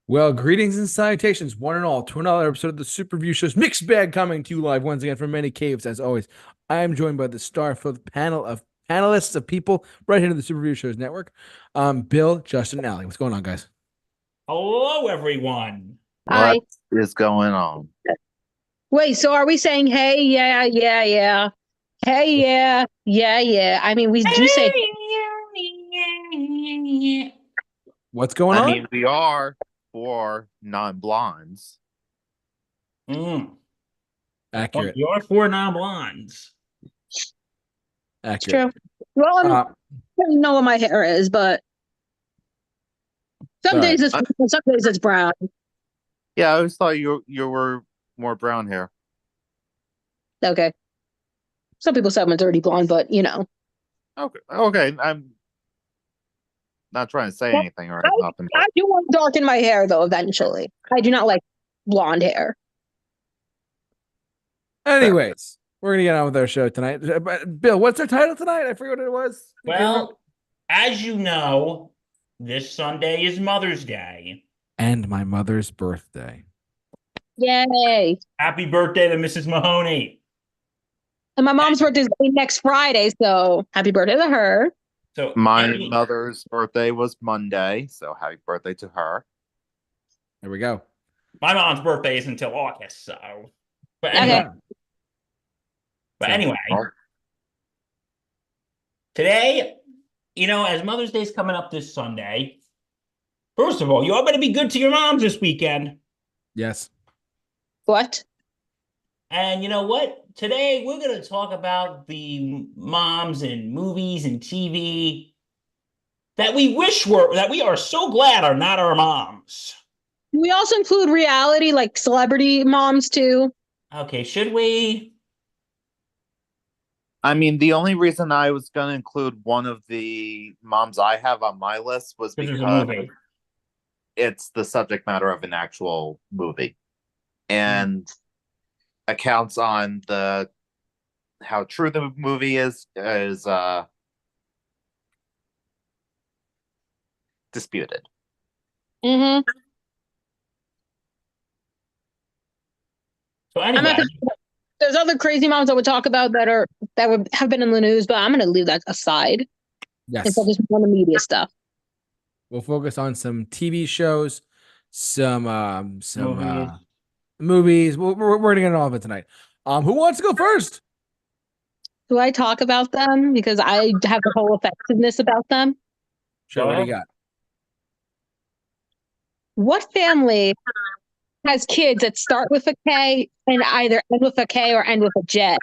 Well, greetings and salutations, one and all, to another episode of the Super Review Show's Mixed Bag coming to you live once again from many caves. As always, I am joined by the star-filled panel of panelists of people right here to the Super Review Show's network. Bill, Justin, and Allie. What's going on, guys? Hello, everyone. What Hi. is going on? Wait, so are we saying hey, yeah, yeah, yeah. Hey, yeah, yeah, yeah. I mean, we do say What's going I on? mean, we are four non-blondes. Mm. Accurate. You're four non-blondes. it's Accurate. true. Well, I Uh, don't know what my hair is, but some all right. days it's some days it's brown. Yeah, I always thought you were more brown hair. Okay. Some people say I'm a dirty blonde, but Okay. I'm not trying to say Well, anything or I, nothing, I but do want to darken my hair though. Eventually, I do not like blonde hair. fair. Anyways, we're gonna get on with our show tonight. Bill, what's our title tonight? I forget what it was. Well, as you know, this Sunday is Mother's Day. And my mother's birthday. Yay! Happy birthday to Mrs. Mahoney. And my mom's birthday is next Friday, so happy birthday to her. So, My mother's birthday was Monday, so happy birthday to her. There we go. my mom's birthday is until August, so. But Okay. anyway, but So, anyway, today, as Mother's Day is coming up this Sunday, first of all, you all better be good to your moms this weekend. yes. What? And you know what? Today we're going to talk about the moms and movies and TV that we are so glad are not our moms. Do we also include reality, like celebrity moms too? Okay, should we? I mean, the only reason I was going to include one of the moms I have on my list was This is a because movie. it's the subject matter of an actual movie and accounts on the how true the movie is disputed. Mm-hmm. So I'm not anyway, gonna, there's other crazy moms that would talk about that would have been in the news, but I'm gonna leave that aside and Yes. focus on the media stuff. We'll focus on some TV shows, some movies. movies. We're gonna get all of it tonight. Who wants to go first? Do I talk about them because I have the whole effectiveness about them? Sure, Go what do you ahead. got? What family has kids that start with a K and either end with a K or end with a J?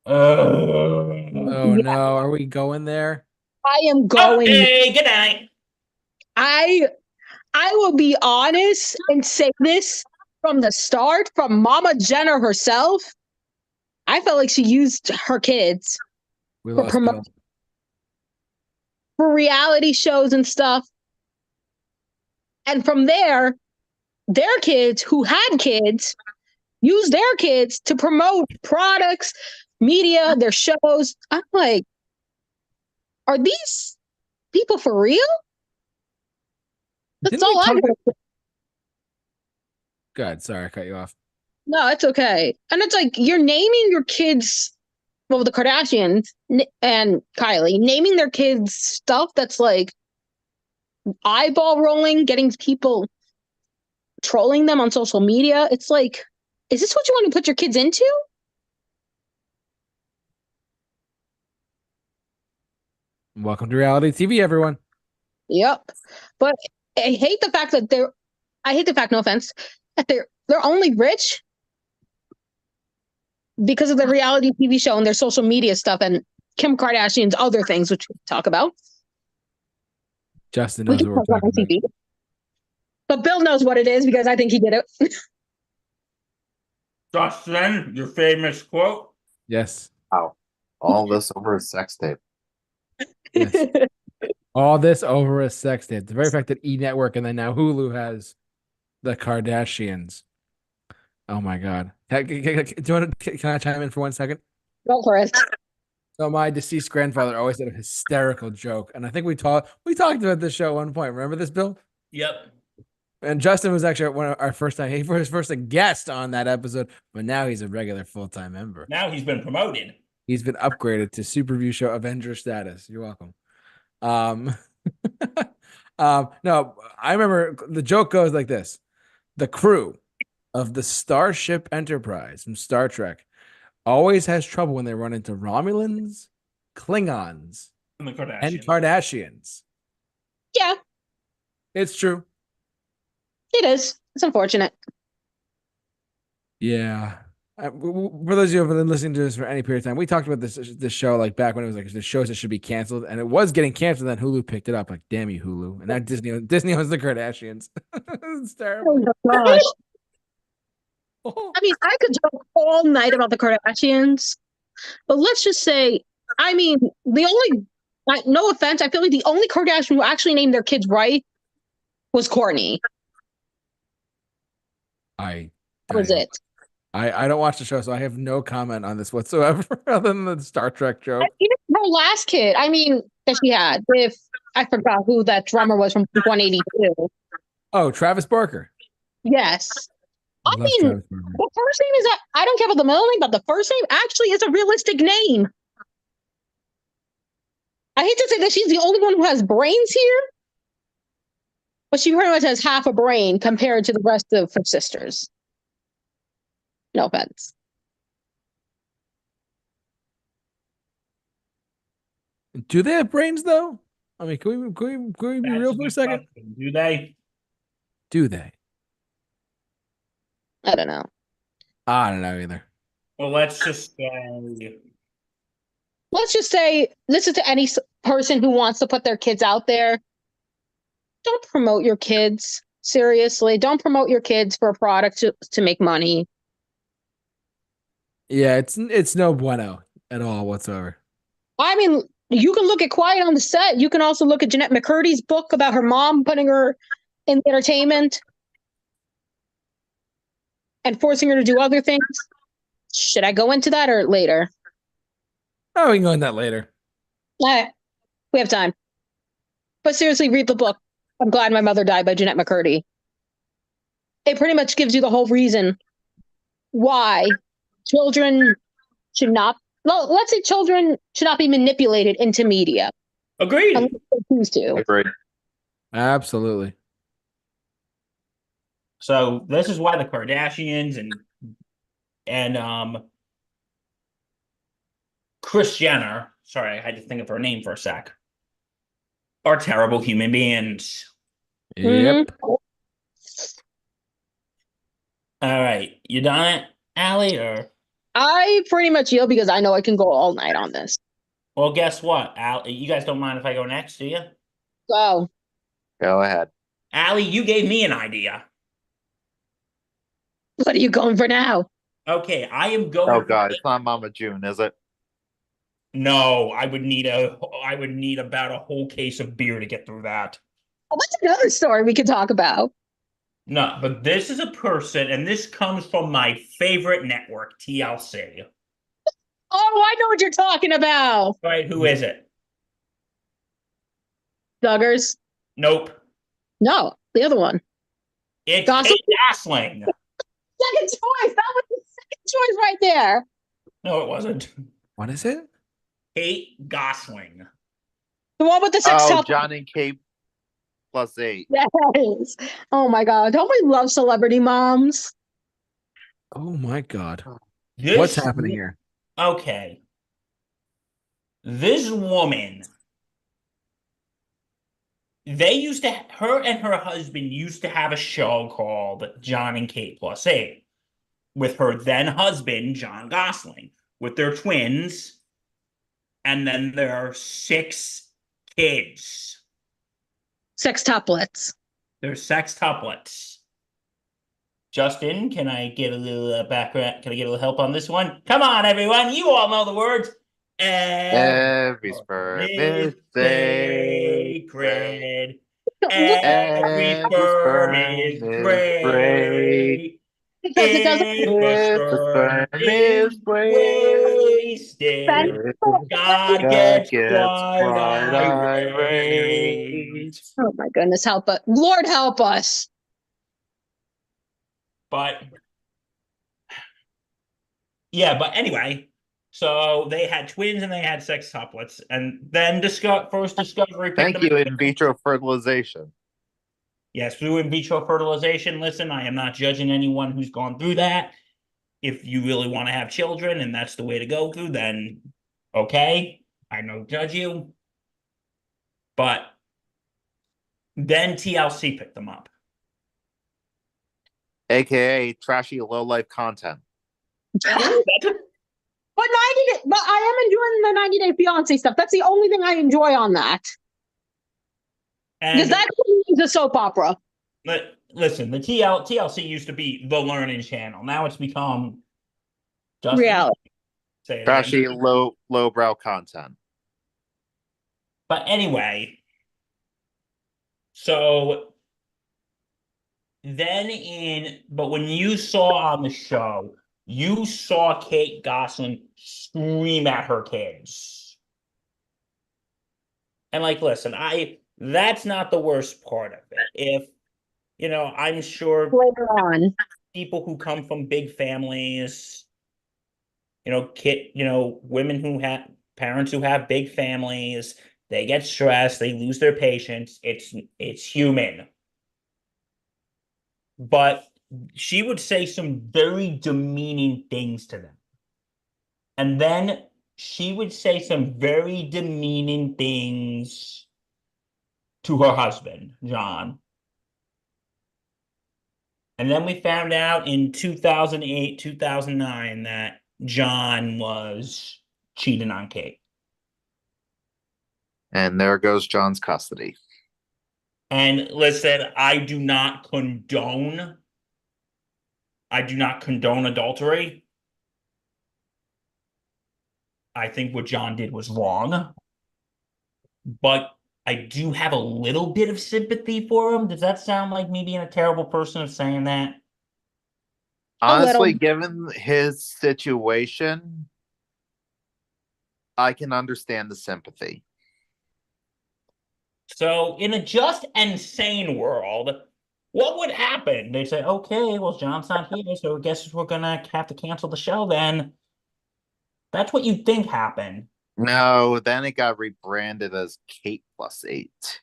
Oh Yeah, no, are we going there? I am going. Okay, good night. I I will be honest and say this from the start, from Mama Jenner herself. I felt like she used her kids We for lost Bill. for reality shows and stuff. And from there, their kids who had kids use their kids to promote products, media, their shows. I'm like, are these people for real? That's Didn't we all I talk? heard. Good. Sorry, I cut you off. No, it's okay. And it's like you're naming your kids, well, the Kardashians and Kylie, naming their kids stuff that's like eyeball rolling, getting people trolling them on social media. It's like, is this what you want to put your kids into? Welcome to reality TV, everyone. Yep. But I hate the fact that I hate the fact, no offense, that they're only rich because of the reality TV show and their social media stuff and Kim Kardashian's other things, which we can talk about. Justin We knows can what we're talk about talking on about. TV. But Bill knows what it is because I think he did it. Justin, your famous quote. Yes. Wow. All this over a sex tape. Yes. All this over a sex tape. The very fact that E Network and then now Hulu has the Kardashians. Oh my God. Do you want to, can I chime in for 1 second? Go for it. So my deceased grandfather always did a hysterical joke, and I think we talked about this show at one point. Remember this, Bill? Yep. And Justin was actually one of our first time. He was first a guest on that episode, but now he's a regular full-time member. Now he's been promoted. He's been upgraded to Super Review Show Avenger status. You're welcome. No, I remember the joke goes like this: the crew of the Starship Enterprise from Star Trek always has trouble when they run into Romulans, Klingons, And the Kardashians. and Kardashians. Yeah, It's true. it is. It's unfortunate. Yeah. For those of you who have been listening to this for any period of time, we talked about this show like back when it was like the shows that should be canceled, and it was getting canceled. Then Hulu picked it up. Like, damn you, Hulu! And now Disney owns the Kardashians. It's terrible. Oh my gosh. I mean, I could talk all night about the Kardashians, but let's just say, I mean, the only, no offense, I feel like the only Kardashian who actually named their kids right was Kourtney. I That was it. I don't watch the show, so I have no comment on this whatsoever, other than the Star Trek joke. Even her last kid, I mean, that she had with, I forgot who that drummer was from 182. Oh, Travis Barker. Yes. I Love mean, Travis Barker. the first name is that I don't care about the middle name, but the first name actually is a realistic name. I hate to say that she's the only one who has brains here, but she pretty much has half a brain compared to the rest of her sisters. No offense. Do they have brains though? I mean, can we be That's real a for a good second? question. Do they? Do they? I don't know. I don't know either. Well, let's just say. Let's just say this is to any person who wants to put their kids out there. Don't promote your kids. Seriously, don't promote your kids for a product to make money. Yeah, it's no bueno at all whatsoever. I mean, you can look at Quiet on the Set. You can also look at Jeanette McCurdy's book about her mom putting her in entertainment and forcing her to do other things. Should I go into that or later? Oh, we can go into that later. We have time. But seriously, read the book. I'm Glad My Mother Died by Jeanette McCurdy. It pretty much gives you the whole reason why children should not, well, let's say children should not be manipulated into media. Agreed. Unless they choose to. Agreed. Absolutely. So this is why the Kardashians and Kris Jenner, sorry, I had to think of her name for a sec, are terrible human beings. Yep. Mhm. All right, you done it, Allie? Or I pretty much yield because I know I can go all night on this. well, guess what, Allie? You guys don't mind if I go next, do you? So, Go ahead. Allie, you gave me an idea. what are you going for now? Okay, I am going. Oh god, it's not Mama June, is it? No, I would need about a whole case of beer to get through that. Oh, that's another story we could talk about. No, but this is a person, and this comes from my favorite network, TLC. Oh, I know what you're talking about. Right? Who is it? Duggars. Nope. No, the other one. It's Gossip? Kate Gosling. Second choice. That was the second choice right there. No, it wasn't. What is it? Kate Gosling. The one with the sex Oh, top. John and Kate +8. Yes. Oh my God. Don't we love celebrity moms? Oh my god. This What's happening here? Okay. This woman, her and her husband used to have a show called John and Kate +8 with her then husband, John Gosling, with their twins, and then their 6 kids. Sextuplets. They're sextuplets. Justin, can I get a little background? Can I get a little help on this one? Come on, everyone. You all know the words. Every sperm is sacred. Every Every sperm sperm is is great. Because it doesn't. If a sperm is wasted, God gets bright irate. Oh my goodness, help us. Lord help us. But yeah, but anyway, so they had twins and they had sextuplets, and then first discovery picked Thank them. you, in vitro fertilization. Yes, through in vitro fertilization. Listen, I am not judging anyone who's gone through that. If you really want to have children and that's the way to go through, then okay, I don't judge you. But then TLC picked them up. AKA trashy low life content. But I am enjoying the 90 Day Fiance stuff. That's the only thing I enjoy on that. Because And that is a soap opera. listen, the TLC used to be the learning channel. Now it's become just Reality. say it Trashy again. lowbrow content. But anyway, so but when you saw on the show, you saw Kate Gosselin scream at her kids. And like, listen, that's not the worst part of it. If, I'm sure Later on. people who come from big families, women who have parents who have big families, they get stressed, they lose their patience. It's human. But she would say some very demeaning things to them. And then she would say some very demeaning things to her husband, John. And then we found out in 2008, 2009 that John was cheating on Kate. And there goes John's custody. And listen, I do not condone adultery. I think what John did was wrong. But I do have a little bit of sympathy for him. Does that sound like me being a terrible person of saying that? Honestly, given his situation, I can understand the sympathy. So in a just and sane world, what would happen? They say, okay, well, John's not here, so I guess we're gonna have to cancel the show then. That's what you'd think happened. No, then it got rebranded as Kate plus 8.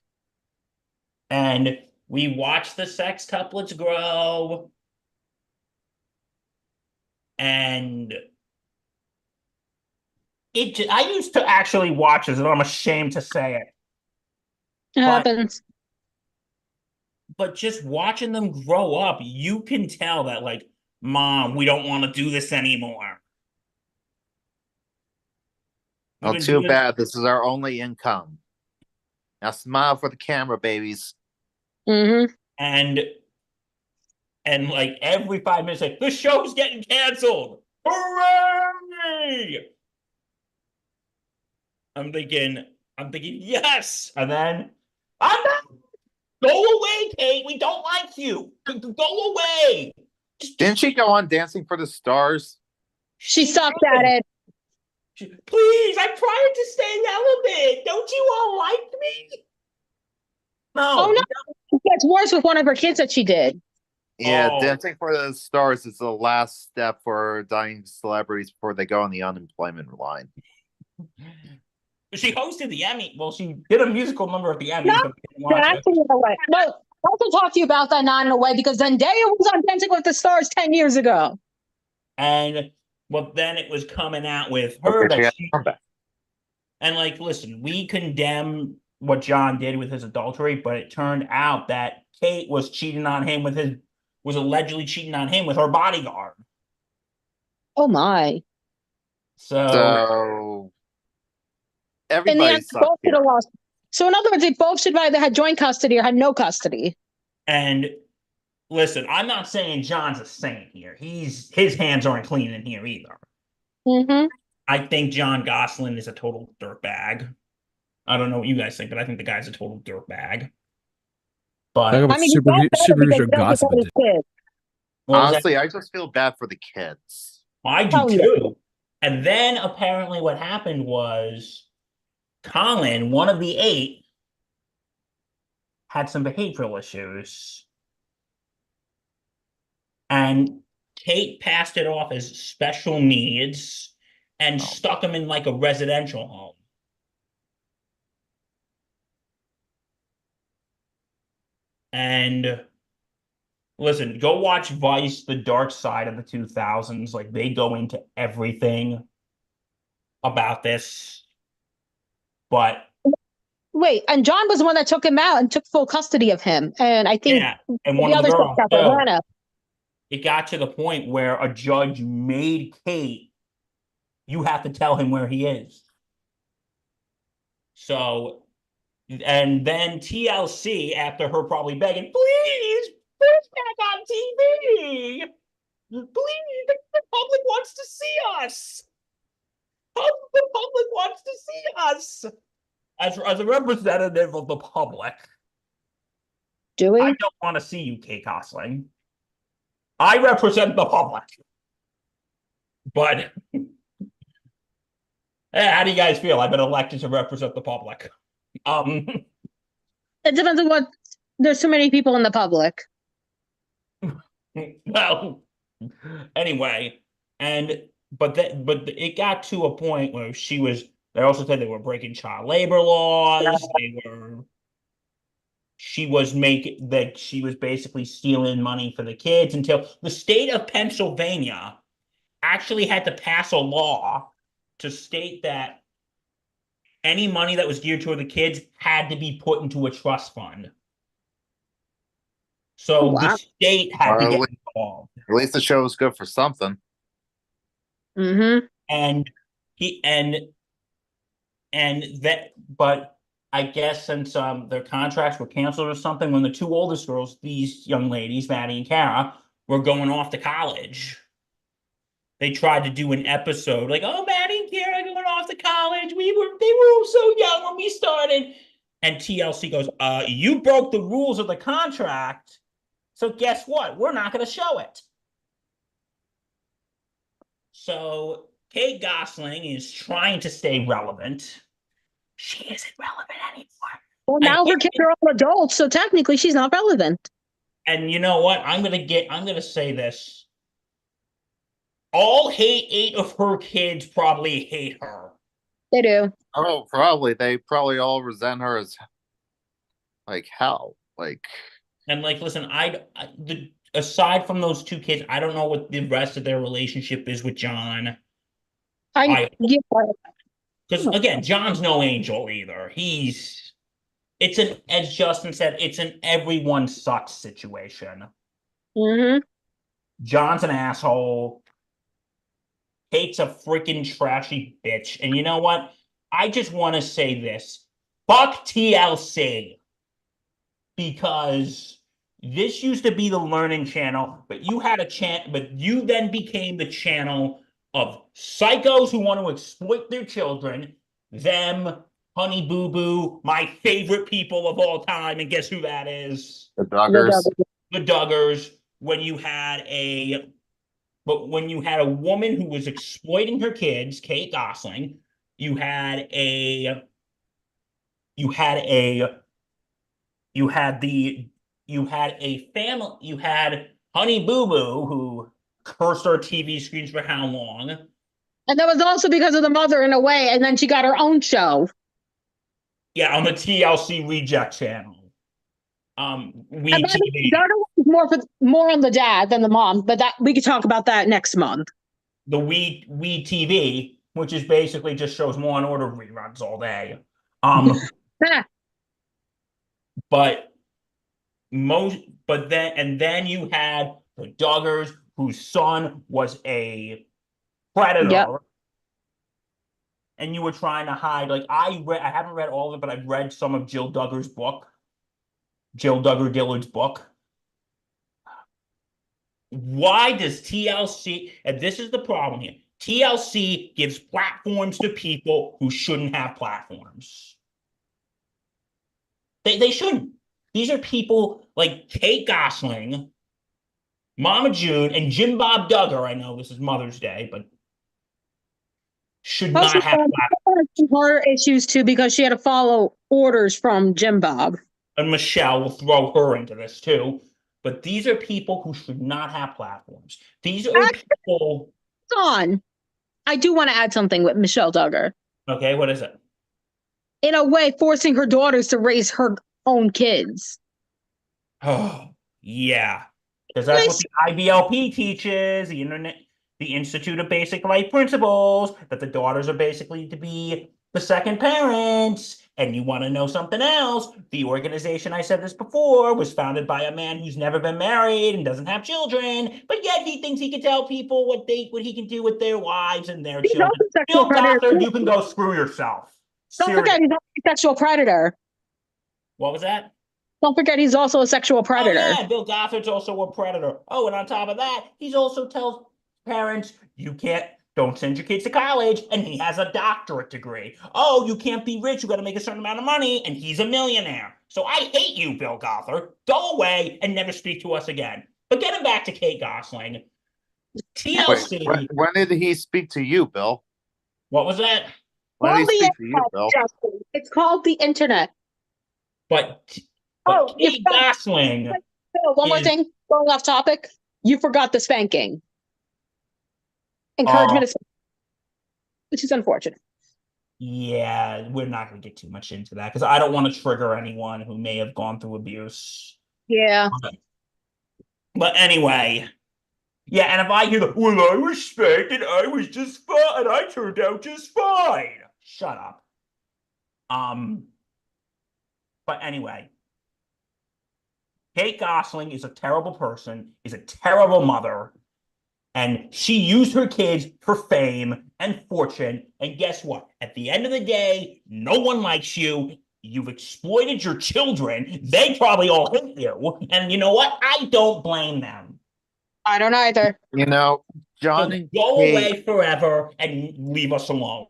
And we watched the sextuplets grow. And I used to actually watch this, and I'm ashamed to say it. It happens. But just watching them grow up, you can tell that, like, Mom, we don't want to do this anymore. Well, too bad. This is our only income. Now smile for the camera, babies. Mm-hmm. And like every 5 minutes, like, the show's getting canceled. Hooray! I'm thinking, yes. And then I'm not. Go away, Kate. We don't like you. Go away. Didn't she go on Dancing for the Stars? She sucked at it. Please, I'm trying to stay relevant. Don't you all like me? No. Oh, no. It gets worse with one of her kids that she did. Yeah, Oh. Dancing for the Stars is the last step for dying celebrities before they go on the unemployment line. She hosted the Emmy. Well, she did a musical number at the Emmy. No, that's in a way. Well, I also talk to you about that not in a way because Zendaya was on Dancing with the Stars 10 years ago. And well, then it was coming out with her that she. And like, listen, we condemn what John did with his adultery, but it turned out that Kate was allegedly cheating on him with her bodyguard. Oh my! So everybody sucks. So in other words, they both should have either had joint custody or had no custody. And listen, I'm not saying John's a saint here. His hands aren't clean in here either. Mm-hmm. I think John Gosselin is a total dirtbag. I don't know what you guys think, but I think the guy's a total dirtbag. But I mean, Supervision gossip. Honestly, I just feel bad for the kids. I do too. And then apparently what happened was Colin, one of the 8, had some behavioral issues. and Kate passed it off as special needs and Oh. stuck him in like a residential home. And listen, go watch Vice, The Dark Side of the 2000s. Like, they go into everything about this. But Wait, and John was the one that took him out and took full custody of him. And I think yeah, and one the of the other girls, stuff Atlanta. it got to the point where a judge made Kate, you have to tell him where he is. So, and then TLC, after her probably begging, please, put us back on TV. Please, the public wants to see us. The public wants to see us. As a representative of the public, Do we? I don't want to see you, Kate Gosling. I represent the public. But how do you guys feel? I've been elected to represent the public. It depends on what. There's so many people in the public. Well, anyway, but it got to a point where she was. They also said they were breaking child labor laws. She was basically stealing money for the kids until the state of Pennsylvania actually had to pass a law to state that any money that was geared toward the kids had to be put into a trust fund. So the state had to get involved. At least the show was good for something. Mm-hmm. But I guess since their contracts were canceled or something, when the two oldest girls, these young ladies, Maddie and Kara, were going off to college, they tried to do an episode like, "Oh, Maddie and Kara are going off to college. They were so young when we started." And TLC goes, "You broke the rules of the contract, so guess what? We're not going to show it." So Kate Gosling is trying to stay relevant. She isn't relevant anymore. Well, now her kids are all adults, so technically she's not relevant. And you know what? I'm gonna say this. All 8 of her kids probably hate her. They do. Oh, probably. They probably all resent her as like hell. And listen, aside from those 2 kids, I don't know what the rest of their relationship is with John. Because again, John's no angel either. As Justin said, it's an everyone sucks situation. Mm-hmm. John's an asshole. Kate's a freaking trashy bitch. And you know what? I just want to say this. Fuck TLC. Because this used to be the learning channel, but you then became the channel of psychos who want to exploit their children, them, Honey Boo Boo, my favorite people of all time, and guess who that is? The Duggars. The Duggars. When you had a woman who was exploiting her kids, Kate Gosling, you had Honey Boo Boo who cursed our TV screens for how long? And that was also because of the mother in a way, and then she got her own show. Yeah, on the TLC Reject channel. The daughter was more on the dad than the mom, but that we could talk about that next month. The We TV, which is basically just shows Law and Order reruns all day. Then you had the Duggars, whose son was a predator. Yep. And you were trying to hide. I haven't read all of it, but I've read some of Jill Duggar Dillard's book. Why does TLC, and this is the problem here, TLC gives platforms to people who shouldn't have platforms. They shouldn't. These are people like Kate Gosling, Mama June, and Jim Bob Duggar. I know this is Mother's Day, but should not have platforms. Her issues too, because she had to follow orders from Jim Bob. And Michelle will throw her into this too. But these are people who should not have platforms. These are people. On. I do want to add something with Michelle Duggar. Okay, what is it? In a way, forcing her daughters to raise her own kids. Oh, yeah. Because that's what the IBLP teaches, the Institute of Basic Life Principles, that the daughters are basically to be the second parents. And you want to know something else? The organization, I said this before, was founded by a man who's never been married and doesn't have children, but yet he thinks he can tell people what he can do with their wives and their He's children. also a sexual Bill predator. Gothard, you can go screw yourself. Don't forget, he's also a sexual predator. What was that? Don't forget, he's also a sexual predator. Oh, yeah, Bill Gothard's also a predator. Oh, and on top of that, he's also tells parents, don't send your kids to college, and he has a doctorate degree. Oh, you can't be rich, you got to make a certain amount of money, and he's a millionaire. So I hate you, Bill Gothard. Go away and never speak to us again. But getting back to Kate Gosling, TLC. Wait, when did he speak to you, Bill? What was that? When did he speak to you, Bill? It's called the internet. But Kate Gosling. One more thing, going off topic. You forgot the spanking. Encouragement is, which is unfortunate. Yeah, we're not going to get too much into that because I don't want to trigger anyone who may have gone through abuse. Yeah. But anyway, yeah, and if I hear well, I was spanked and I was just fine and I turned out just fine. Shut up. But anyway, Kate Gosling is a terrible person, is a terrible mother, and she used her kids for fame and fortune. And guess what? At the end of the day, no one likes you. You've exploited your children. They probably all hate you. And you know what? I don't blame them. I don't either. You know, John So and go Kate, away forever and leave us alone.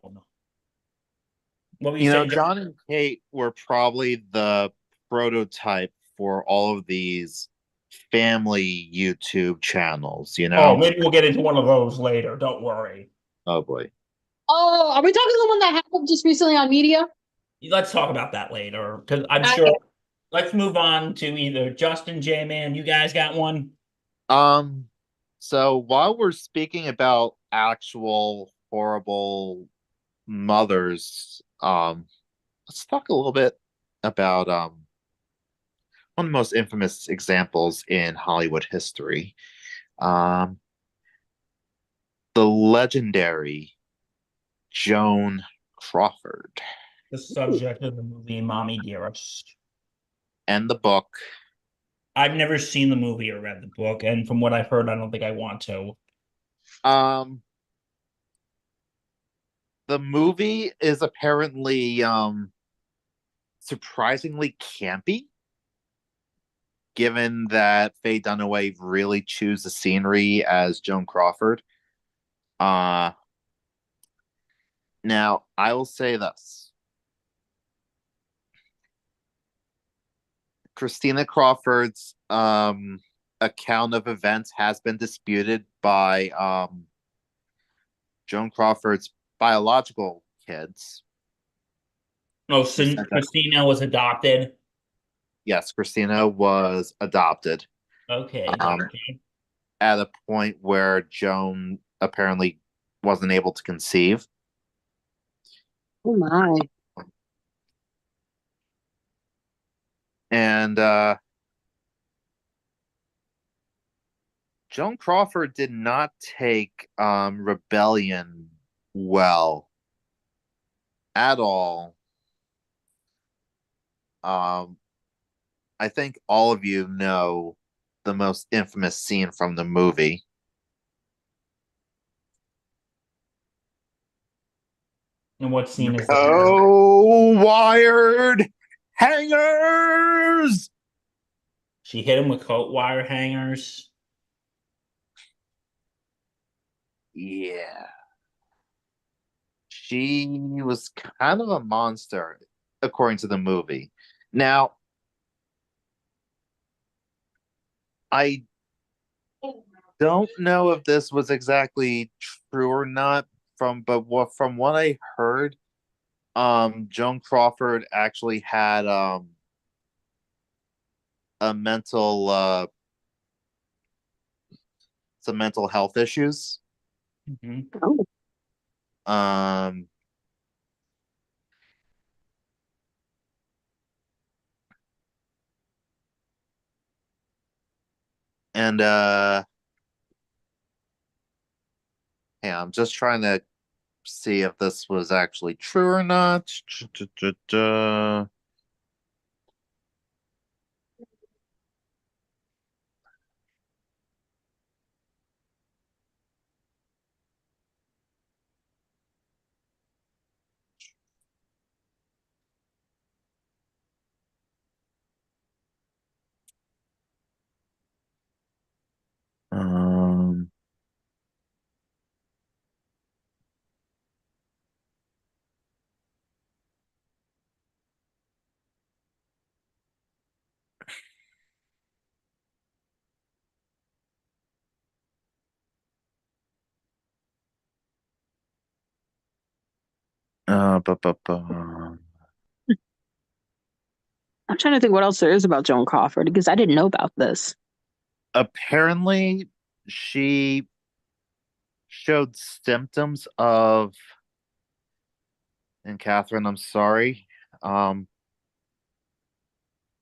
What were you saying? John and Kate were probably the prototype for all of these family YouTube channels, Oh, maybe we'll get into one of those later. Don't worry. Oh boy. Oh, are we talking the one that happened just recently on media? Let's talk about that later because I'm sure. Let's move on to either Justin, J-Man. You guys got one? So while we're speaking about actual horrible mothers, let's talk a little bit about one of the most infamous examples in Hollywood history. The legendary Joan Crawford. The subject of the movie Mommy Dearest. And the book. I've never seen the movie or read the book, and from what I've heard, I don't think I want to. The movie is apparently surprisingly campy, given that Faye Dunaway really chews the scenery as Joan Crawford. Now, I will say this. Christina Crawford's account of events has been disputed by Joan Crawford's biological kids. Oh, Christina was adopted? Yes, Christina was adopted. Okay. At a point where Joan apparently wasn't able to conceive. Oh my. And Joan Crawford did not take rebellion well at all. I think all of you know the most infamous scene from the movie. And what scene is that? Oh, wired hangers! She hit him with coat wire hangers. Yeah. She was kind of a monster, according to the movie. Now, I don't know if this was exactly true or not, from what I heard, Joan Crawford actually had a mental some mental health issues. Mhm. Oh, Um, and yeah, I'm just trying to see if this was actually true or not. Um, uh, bu- bu- bu- I'm trying to think what else there is about Joan Crawford because I didn't know about this. Apparently, she showed symptoms of, and Catherine, I'm sorry, um,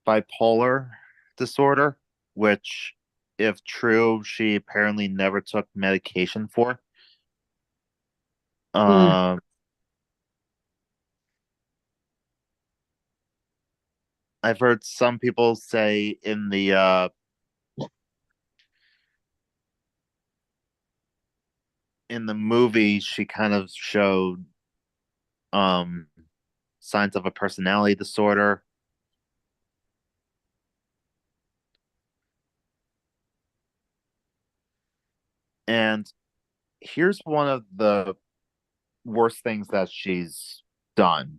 bipolar disorder, which, if true, she apparently never took medication for. Mm. Um, I've heard some people say in the movie she kind of showed um signs of a personality disorder. And here's one of the worst things that she's done.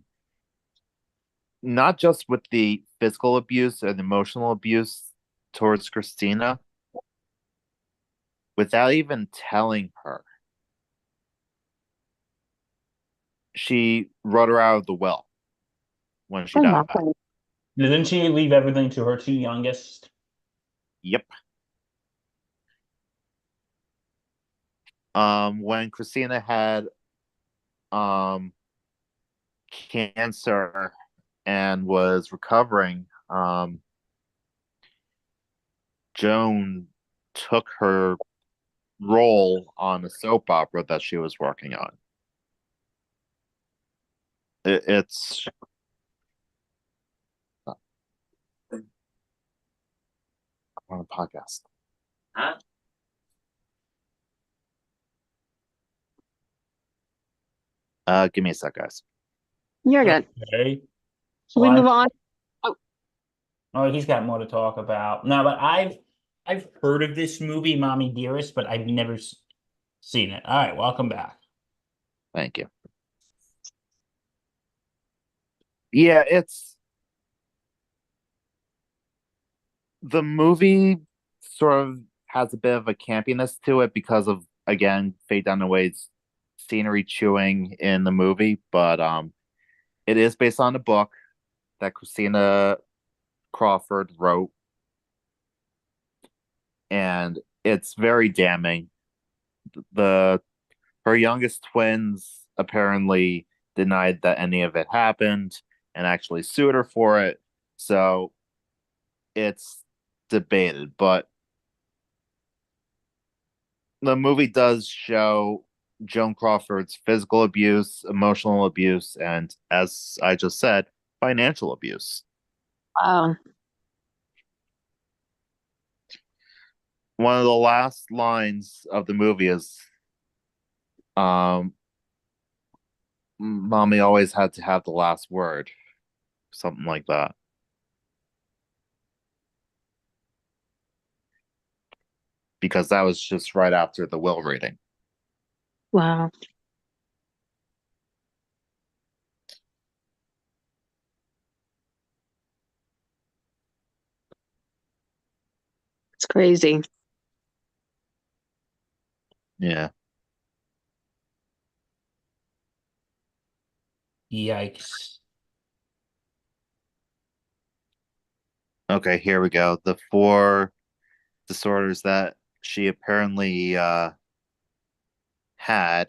Not just with the physical abuse and emotional abuse towards Christina, without even telling her, she wrote her out of the will when she Oh my died. God. Didn't she leave everything to her two youngest? Yep. When Christina had um cancer and was recovering, Joan took her role on a soap opera that she was working on. It's on a podcast. Huh? Give me a sec, guys. You're good. Okay. Should we Well, move on? Oh, oh, he's got more to talk about. No, but I've heard of this movie, Mommy Dearest, but I've never seen it. All right, welcome back. Thank you. Yeah, it's the movie sort of has a bit of a campiness to it because of, again, Faye Dunaway's scenery chewing in the movie, but it is based on a book that Christina Crawford wrote, and it's very damning. The Her youngest twins apparently denied that any of it happened and actually sued her for it. So it's debated, but the movie does show Joan Crawford's physical abuse, emotional abuse, and, as I just said, financial abuse. wow. One of the last lines of the movie is, um, "Mommy always had to have the last word," something like that. Because that was just right after the will reading. Wow. It's crazy. Yeah. Yikes. Okay, here we go. The four disorders that she apparently had.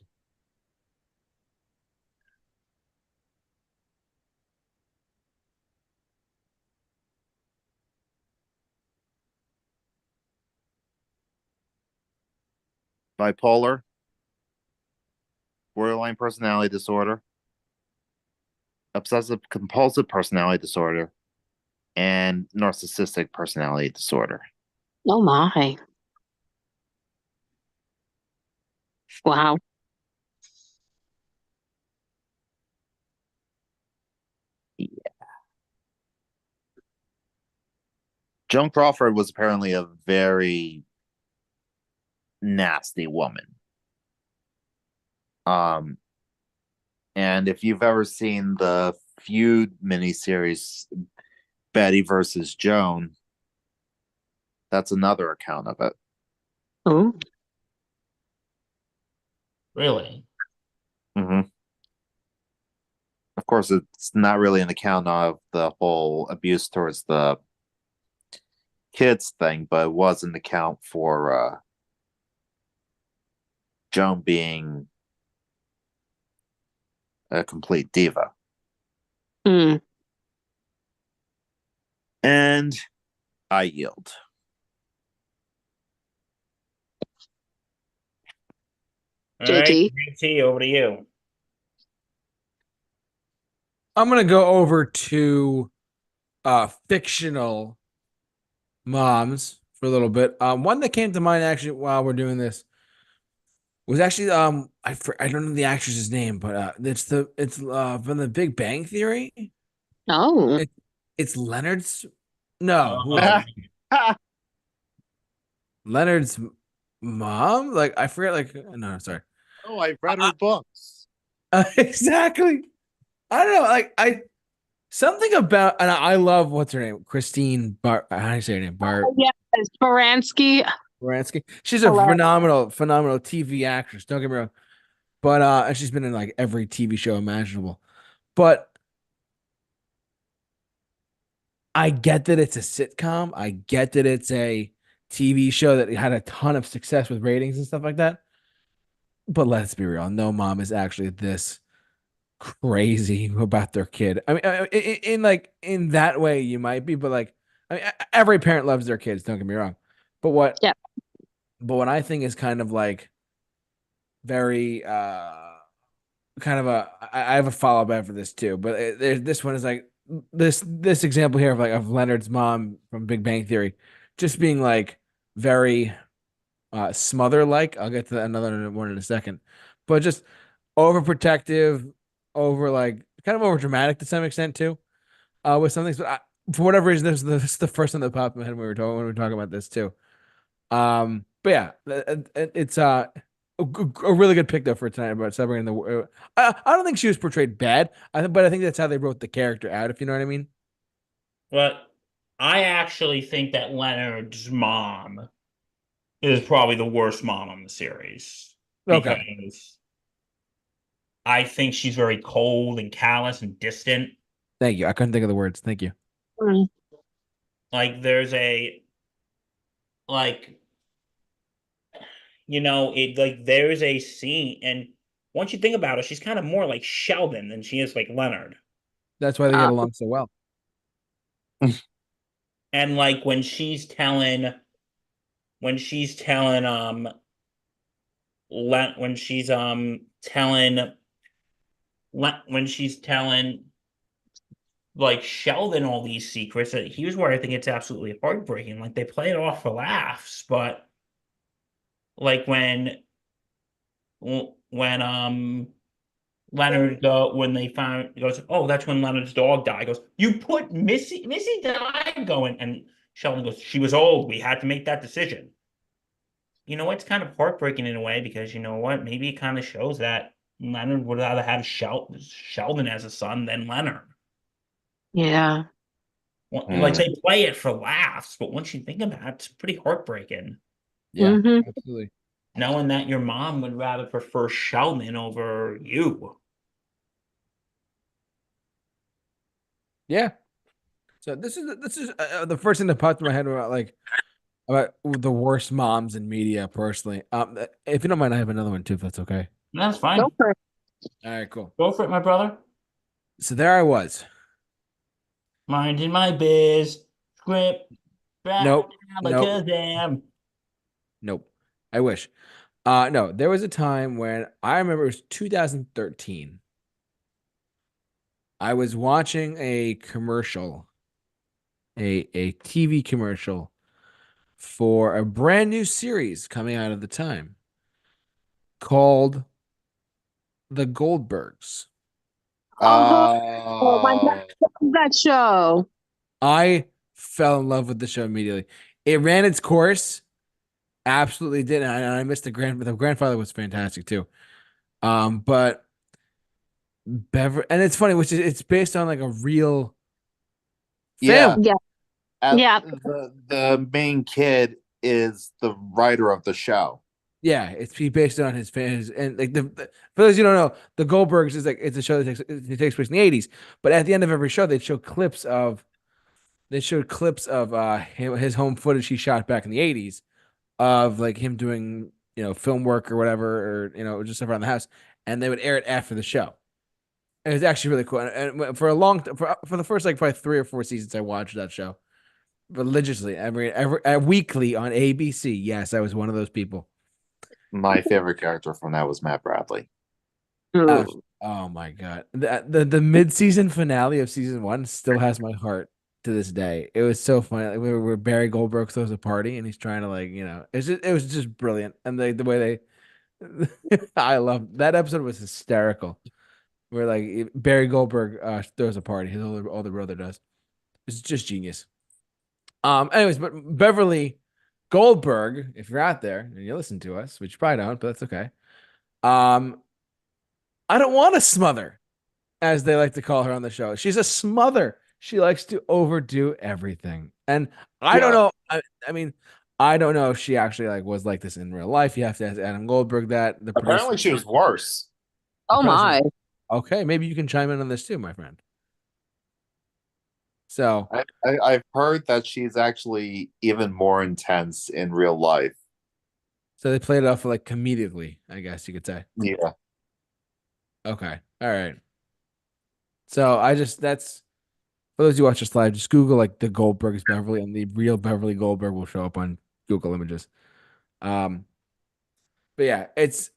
Bipolar, borderline personality disorder, obsessive compulsive personality disorder, and narcissistic personality disorder. Oh my. Wow. Joan Crawford was apparently a very nasty woman. Um, and if you've ever seen the Feud miniseries, Betty versus Joan, that's another account of it. Oh. Really? Mm-hmm. Of course, it's not really an account of the whole abuse towards the kids thing, but it was an account for Joan being a complete diva. Mm. And I yield. All right, JT. JT, over to you. I'm gonna go over to fictional moms for a little bit. One that came to mind actually while we're doing this was actually I don't know the actress's name, but it's from the Big Bang Theory. Oh. It, it's Leonard's. No, who is Oh, it? Leonard's mom. Like I forget. Like no, sorry. Oh, I've read her books. Exactly. I don't know. Like I something about and I love what's her name, Christine Bar. How do you say her name? Bar Yes. Baranski. Baranski. She's a Hilarious. phenomenal TV actress. Don't get me wrong, but and she's been in like every TV show imaginable. But I get that it's a sitcom. I get that it's a TV show that had a ton of success with ratings and stuff like that. But let's be real, no mom is actually this crazy about their kid. I mean, in like in that way, you might be, but like, I mean, every parent loves their kids. Don't get me wrong, but Yeah. what I think is kind of like very kind of I have a follow up for this too, but this one is like this example here of like of Leonard's mom from Big Bang Theory, just being like very smother like. I'll get to another one in a second, but just overprotective, over like kind of over dramatic to some extent too, with some things. But for whatever reason, this is the first one that popped in my head when we were talking about this too. But yeah, it's a really good pick though for tonight about celebrating the. I don't think she was portrayed bad. But I think that's how they wrote the character out. If you know what I mean. but I actually think that Leonard's mom is probably the worst mom on the series Okay, because I think she's very cold and callous and distant. thank you. I couldn't think of the words. Thank you. Mm. Like there's a like it like there's a scene and once you think about it, she's kind of more like Sheldon than she is like Leonard. That's why they get along so well. And like when she's telling like Sheldon all these secrets, here's where I think it's absolutely heartbreaking. Like they play it off for laughs, but like when Leonard when they found goes, oh, that's when Leonard's dog died. Goes, you put Missy died going, and Sheldon goes, she was old. We had to make that decision. You know, it's kind of heartbreaking in a way because you know what? Maybe it kind of shows that Leonard would rather have Sheldon as a son than Leonard. Yeah. Well, like Hmm. they play it for laughs, but once you think about it, it's pretty heartbreaking Yeah, Hmm. absolutely. knowing that your mom would rather prefer Sheldon over you. Yeah. So this is the first thing that popped in my head about like about the worst moms in media, personally. If you don't mind, I have another one too, if that's okay. That's fine. Go for it. All right, cool. Go for it, my brother. So there I was. Minding my biz. Script. Nope. Nope. Alakazam. Nope. I wish. No, there was a time when I remember it was 2013. I was watching a commercial, a TV commercial for a brand new series coming out at the time called The Goldbergs. Oh my God, that show. I fell in love with the show immediately. It ran its course, absolutely did, and I missed the grandfather. The grandfather was fantastic too. But and it's funny, which is it's based on like a real Yeah, family. Yeah. and Yeah. the main kid is the writer of the show. Yeah, it's based on his fans and like for those you don't know, the Goldbergs is like it's a show that takes place in the 80s. But at the end of every show, they showed clips of his home footage he shot back in the 80s of like him doing film work or whatever, or just stuff around the house, and they would air it after the show. It was actually really cool, and for a long for the first like probably 3 or 4 seasons, I watched that show religiously every weekly on ABC. Yes, I was one of those people. My favorite character from that was Matt Bradley. Uh, oh my god, the mid season finale of season 1 still has my heart to this day. It was so funny. Like, where Barry Goldberg throws a party and he's trying to it was just brilliant, and the way they I love that episode was hysterical. Where like Barry Goldberg throws a party, his older brother does. It's just genius. Anyways, but Beverly Goldberg, if you're out there and you listen to us, which you probably don't, but that's okay. I don't want to smother, as they like to call her on the show. She's a smother. She likes to overdo everything. And I don't Yeah. know. I mean, I don't know if she actually like was like this in real life. You have to ask Adam Goldberg that. The producer. Apparently, she was worse. Oh my. Okay, maybe you can chime in on this too, my friend. So I've heard that she's actually even more intense in real life. so they played it off like comedically, I guess you could say. Yeah. Okay. All right. So that's for those who watch this live, just Google like the Goldbergs Beverly, and the real Beverly Goldberg will show up on Google Images. Um, but yeah, it's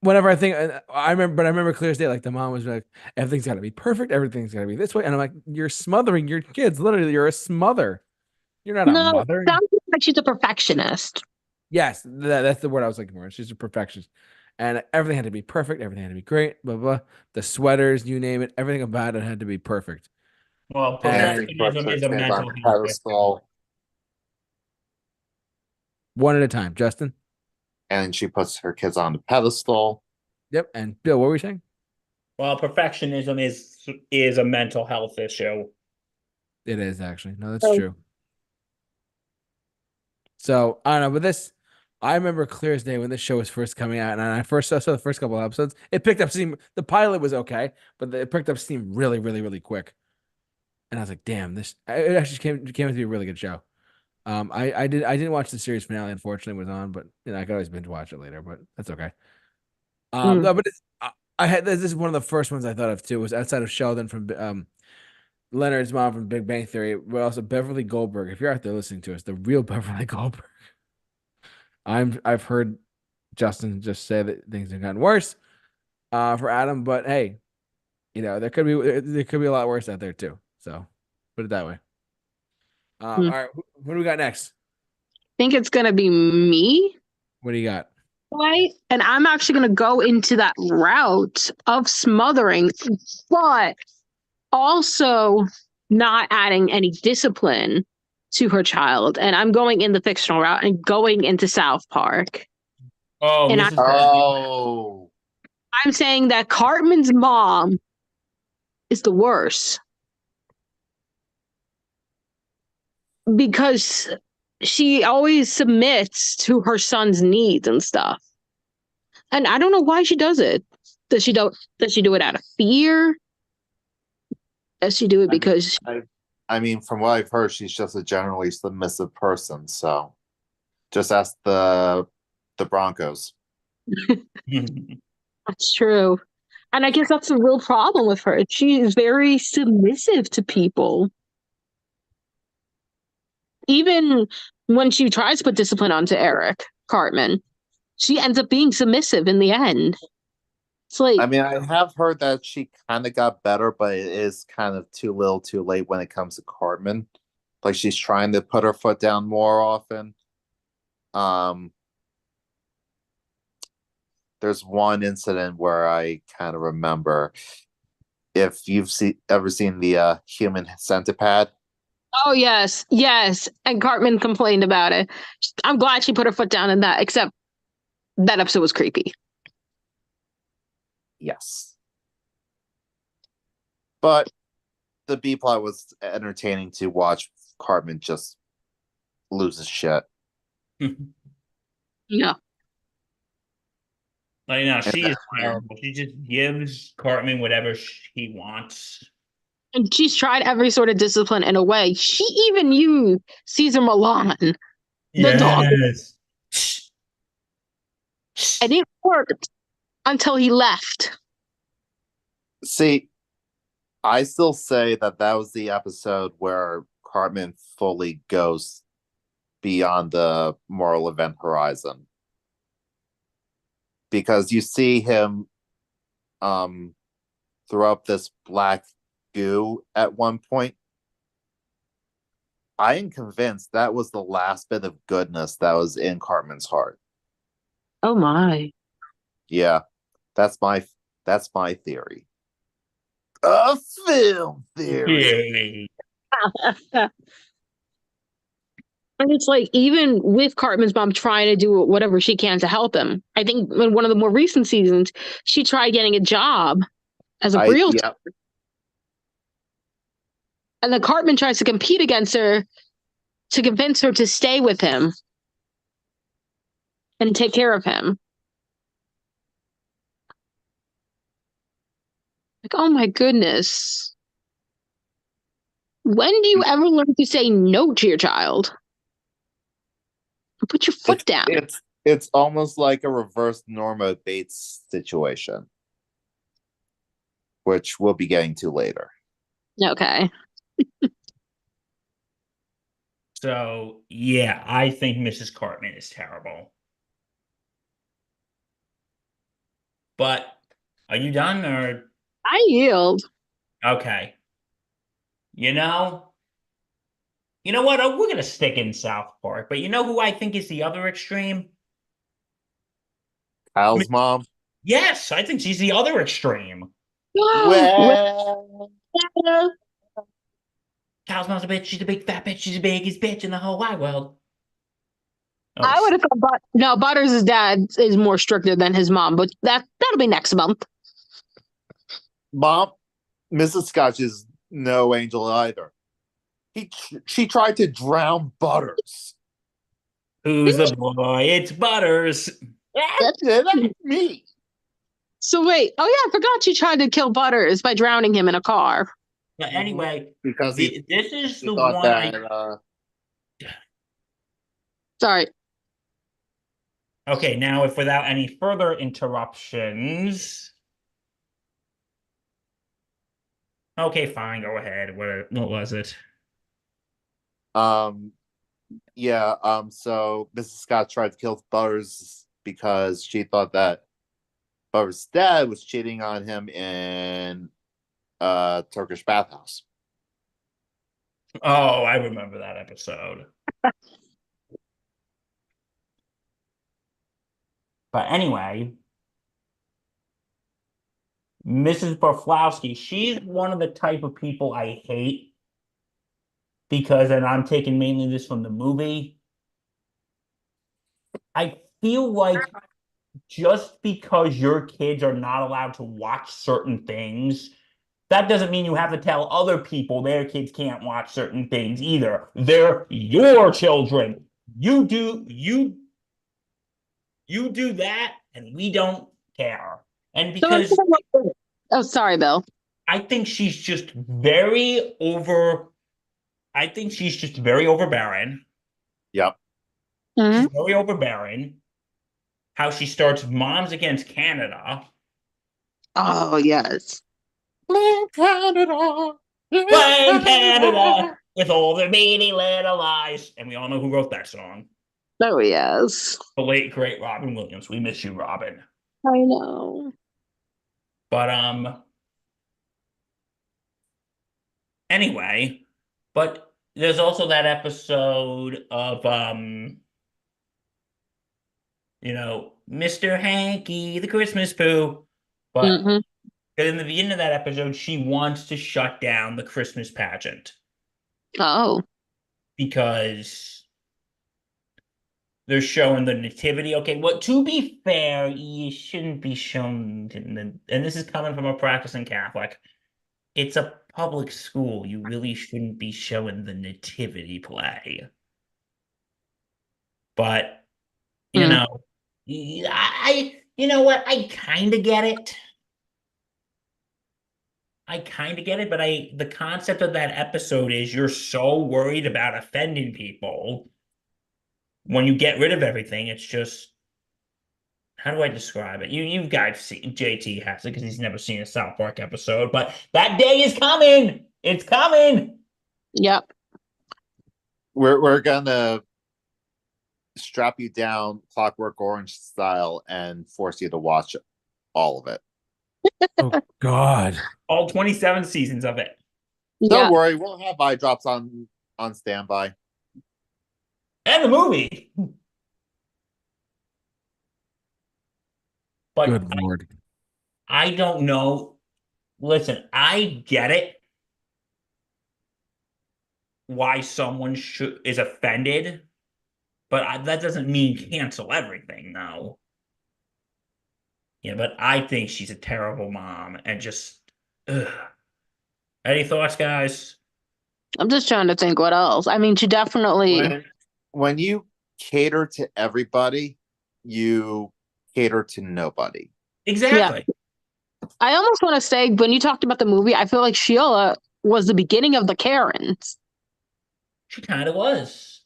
whenever I think I remember clear as day, like the mom was like, everything's got to be perfect, everything's got to be this way, and I'm like, you're smothering your kids. Literally, you're a smother. You're not a No, mother. sounds like she's a perfectionist. Yes, that's the word I was looking for. She's a perfectionist, and everything had to be perfect. Everything had to be great. Blah blah. The sweaters, you name it, everything about it had to be perfect. Well, And She puts perfectionism her is a kids mental on a health issue. pedestal, one at a time, Justin. and she puts her kids on the pedestal. Yep. And Bill, what were you saying? Well, perfectionism is a mental health issue. It is actually. No, that's Oh. true. So I don't know, but I remember clear as day when this show was first coming out, and I first saw the first couple of episodes. It picked up steam. The pilot was okay, but it picked up steam really, really, really quick. And I was like, "Damn, it actually came to be a really good show." I didn't watch the series finale. Unfortunately, it was on, but I could always binge watch it later. But that's okay. No, but I had this is one of the first ones I thought of too. Was outside of Sheldon from Leonard's mom from Big Bang Theory, but also Beverly Goldberg. If you're out there listening to us, the real Beverly Goldberg. I've heard Justin just say that things have gotten worse for Adam, but hey, there could be a lot worse out there too. So put it that way. All right, what do we got next? Think it's gonna be me, What do you got? right? And I'm actually gonna go into that route of smothering, but also not adding any discipline to her child. And I'm going in the fictional route and going into South Park. Oh, And this is Oh, I'm saying that Cartman's mom is the worst because she always submits to her son's needs and stuff. And I don't know why she does it. Does she do it out of fear? Does she do it because I mean, from what I've heard, she's just a generally submissive person. So just ask the Broncos. That's true. And I guess that's the real problem with her. She is very submissive to people. Even when she tries to put discipline onto Eric Cartman, she ends up being submissive in the end. It's like, I mean, I have heard that she kind of got better, but it is kind of too little too late when it comes to Cartman. Like she's trying to put her foot down more often. There's one incident where I kind of remember, if you've ever seen the Human Centipede. oh, yes, yes. And Cartman complained about it. I'm glad she put her foot down in that, except that episode was creepy. Yes. But the B plot was entertaining to watch Cartman just lose his shit. Yeah. Like, no, she is that- terrible. She just gives Cartman whatever he wants. And she's tried every sort of discipline in a way. She even used Caesar Milan, the dog. Yes. And it worked until he left. See, I still say that was the episode where Cartman fully goes beyond the moral event horizon. Because you see him throw up this black goo at one point. I am convinced that was the last bit of goodness that was in Cartman's heart. Oh my. Yeah, that's my theory. A film theory. And it's like, even with Cartman's mom trying to do whatever she can to help him, I think in one of the more recent seasons, she tried getting a job as a realtor. Yeah. And then Cartman tries to compete against her to convince her to stay with him and take care of him. Like, oh my goodness. When do you ever learn to say no to your child? Put your foot down. It's almost like a reverse Norma Bates situation, which we'll be getting to later. Okay. So, yeah, I think Mrs. Cartman is terrible. But are you done or? I yield. Okay. You know what? We're going to stick in South Park, but you know who I think is the other extreme? Kyle's mom. Yes, I think she's the other extreme. Well, Kyle's mom's a bitch. She's a big fat bitch. She's the biggest bitch in the whole wide world. Oh, I would have thought, no, Butters' dad is more stricter than his mom, but that'll be next month. Mom, Mrs. Scotch is no angel either. She tried to drown Butters. who's the boy? It's Butters. That's me. So wait, oh yeah, I forgot she tried to kill Butters by drowning him in a car. But anyway, Because this is he the thought one that Sorry. Okay, now if without any further interruptions. Okay, fine, go ahead. What was it? yeah, so Mrs. Scott tried to kill Butters because she thought that Butters' dad was cheating on him in a Turkish bathhouse. Oh, I remember that episode. But anyway, Mrs. Barflowski, she's one of the type of people I hate because, and I'm taking mainly this from the movie, I feel like just because your kids are not allowed to watch certain things, that doesn't mean you have to tell other people their kids can't watch certain things either. They're your children. You do that, and we don't care. And because Oh, sorry, Bill. I think she's just very over I think she's just very overbearing. Yep. Mhm. She's very overbearing. How she starts Moms Against Canada. Oh yes. Blame Canada. Blame Canada with all their meaty little lies. And we all know who wrote that song. Oh yes. The late, great Robin Williams. We miss you, Robin. I know. But anyway, but there's also that episode of Mr. Hanky, the Christmas poo. But Mhm. in the beginning of that episode, she wants to shut down the Christmas pageant Oh. because they're showing the nativity. Okay, well, to be fair, you shouldn't be shown, and this is coming from a practicing Catholic. It's a public school. You really shouldn't be showing the nativity play. But, you Mm. know, you know what? I kind of get it. But the concept of that episode is you're so worried about offending people. When you get rid of everything, it's just, how do I describe it? You guys see, JT has it because he's never seen a South Park episode, but that day is coming. It's coming. Yep. We're gonna strap you down Clockwork Orange style and force you to watch all of it. Oh God. All 27 seasons of it. Don't Yeah. worry, we'll have eye drops on standby. And the movie. But Good Lord. I don't know. Listen, I get it why someone is offended, but that doesn't mean cancel everything, though. Yeah, but I think she's a terrible mom and just. Ugh. Any thoughts, guys? I'm just trying to think what else. I mean, she definitely. When you cater to everybody, you cater to nobody. Exactly. I almost want to say when you talked about the movie, I feel like Sheila was the beginning of the Karens. She kind of was.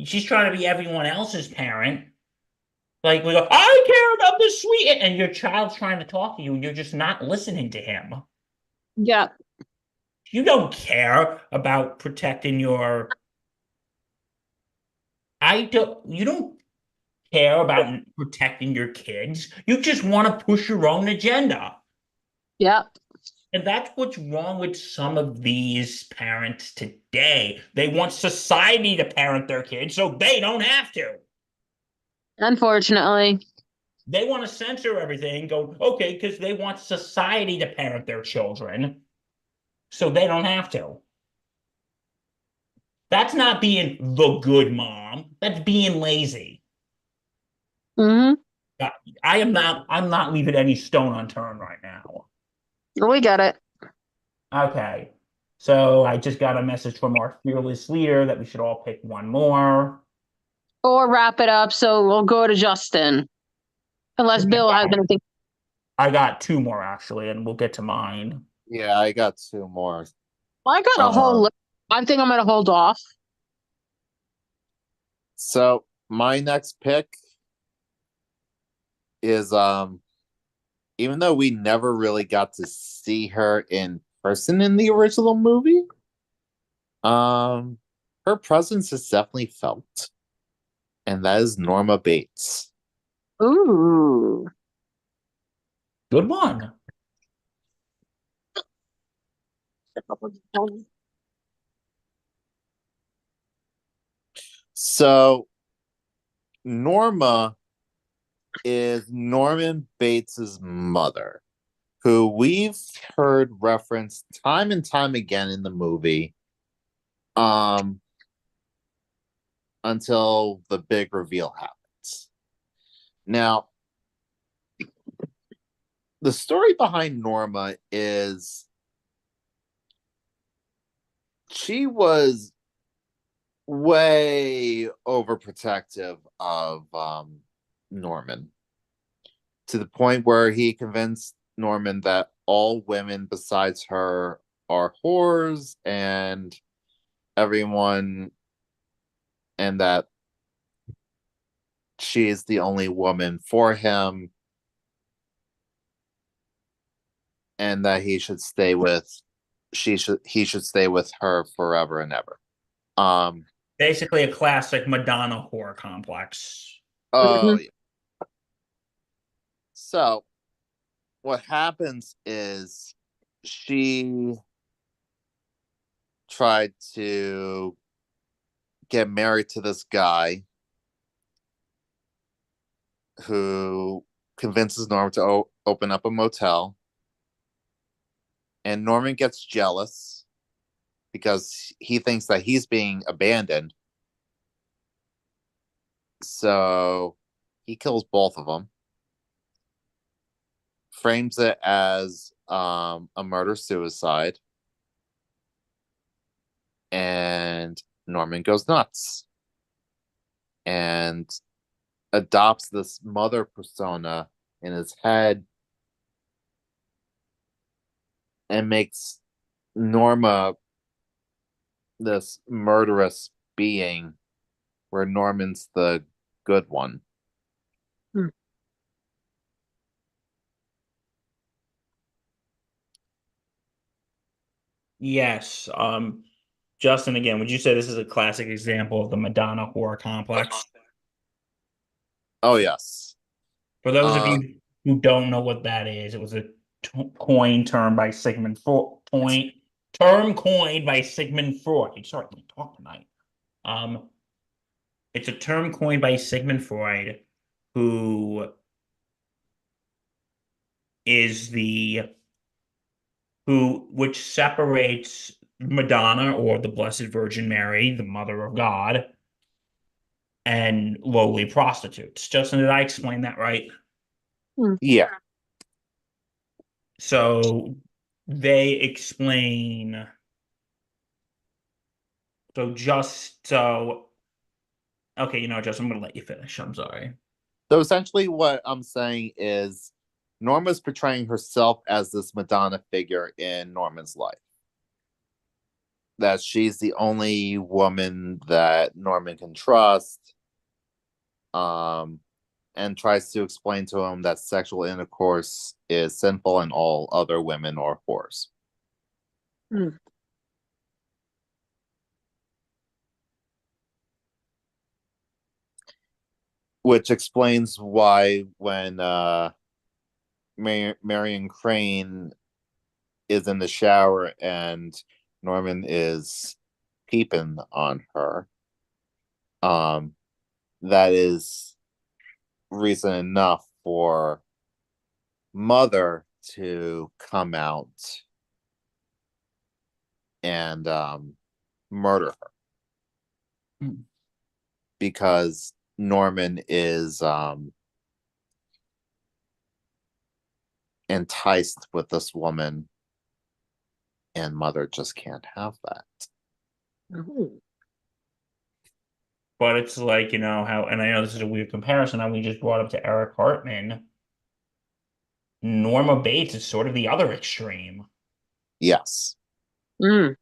She's trying to be everyone else's parent. Like, we go, I care about the sweet. And your child's trying to talk to you, and you're just not listening to him. Yeah. You don't care about protecting your. You don't care about protecting your kids. You just want to push your own agenda. Yeah. And that's what's wrong with some of these parents today. They want society to parent their kids so they don't have to. Unfortunately. They want to censor everything, go, okay, because they want society to parent their children so they don't have to. That's not being the good mom. That's being lazy. Mm-hmm. I'm not leaving any stone unturned right now. We got it. Okay. So I just got a message from our fearless leader that we should all pick one more. Or wrap it up. So we'll go to Justin. Unless Bill has anything. I got two more actually, and we'll get to mine. Yeah, I got two more. Well, I got a whole list. I think I'm going to hold off. So my next pick is even though we never really got to see her in person in the original movie, her presence is definitely felt. And that is Norma Bates. Ooh. Good one. So Norma is Norman Bates's mother, who we've heard referenced time and time again in the movie, until the big reveal happens. Now, the story behind Norma is she was way overprotective of Norman, to the point where he convinced Norman that all women besides her are whores, and everyone, and that she is the only woman for him, and that he should stay with he should stay with her forever and ever. Basically, a classic Madonna horror complex. Oh yeah. So what happens is she tried to get married to this guy who convinces Norman to open up a motel. And Norman gets jealous because he thinks that he's being abandoned. So he kills both of them, frames it as a murder-suicide, and Norman goes nuts and adopts this mother persona in his head and makes Norma this murderous being where Norman's the good one. Yes. Justin, again, would you say this is a classic example of the Madonna horror complex? Oh yes. For those of you who don't know what that is, it was a term by Sigmund Freud. Term coined by Sigmund Freud. Sorry, I can't talk tonight. It's a term coined by Sigmund Freud, who is which separates Madonna, or the Blessed Virgin Mary, the Mother of God, and lowly prostitutes. Justin, did I explain that right? Yeah. So they explain. Okay, Justin, I'm gonna let you finish. I'm sorry. So essentially what I'm saying is Norma's portraying herself as this Madonna figure in Norman's life. That she's the only woman that Norman can trust. And tries to explain to him that sexual intercourse is sinful and all other women are whores. Which explains why when Marion Crane is in the shower and Norman is peeping on her, that is reason enough for Mother to come out and murder her. Because Norman is enticed with this woman, and Mother just can't have that. But it's like, how, and I know this is a weird comparison, how we just brought up to Eric Hartman. Norma Bates is sort of the other extreme. Yes. Like,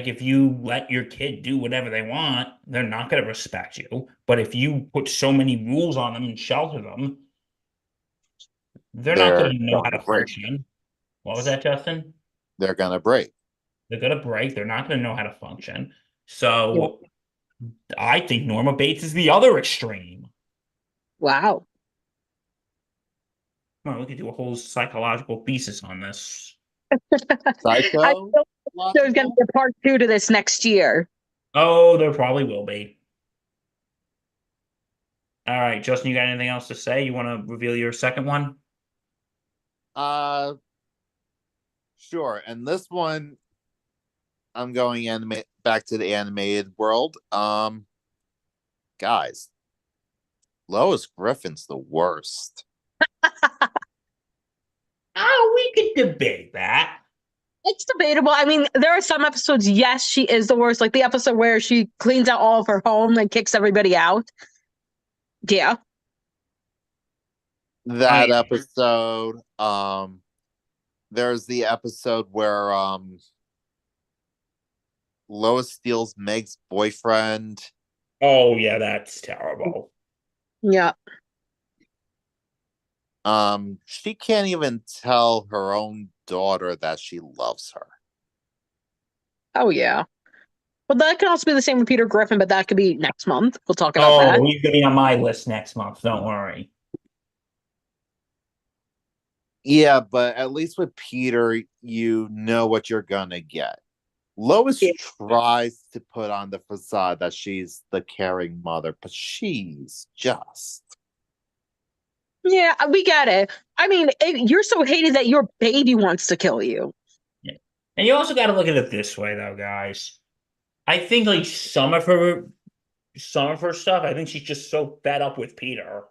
if you let your kid do whatever they want, they're not going to respect you. But if you put so many rules on them and shelter them, they're not going to know how to function. What was that, Justin? They're going to break. They're going to break. They're not going to know how to function. So I think Norma Bates is the other extreme. Wow. Well, we could do a whole psychological thesis on this. Psycho? There's going to be a part 2 to this next year. Oh, there probably will be. All right, Justin, you got anything else to say? You want to reveal your second one? Sure. And this one, I'm going back to the animated world. Guys, Lois Griffin's the worst. Oh, we could debate that. It's debatable. I mean, there are some episodes, yes, she is the worst. Like the episode where she cleans out all of her home and kicks everybody out. Yeah. that yeah. episode. There's the episode where Lois steals Meg's boyfriend. Oh yeah, that's terrible. Yeah. She can't even tell her own daughter that she loves her. Oh yeah. Well, that can also be the same with Peter Griffin, but that could be next month. We'll talk about that. Oh, he's gonna be on my list next month. Don't worry. Yeah, but at least with Peter, you know what you're gonna get. Lois Yeah. tries to put on the facade that she's the caring mother, but she's just. Yeah, we get it. I mean, you're so hated that your baby wants to kill you. Yeah. And you also got to look at it this way, though, guys. I think like some of her stuff, I think she's just so fed up with Peter.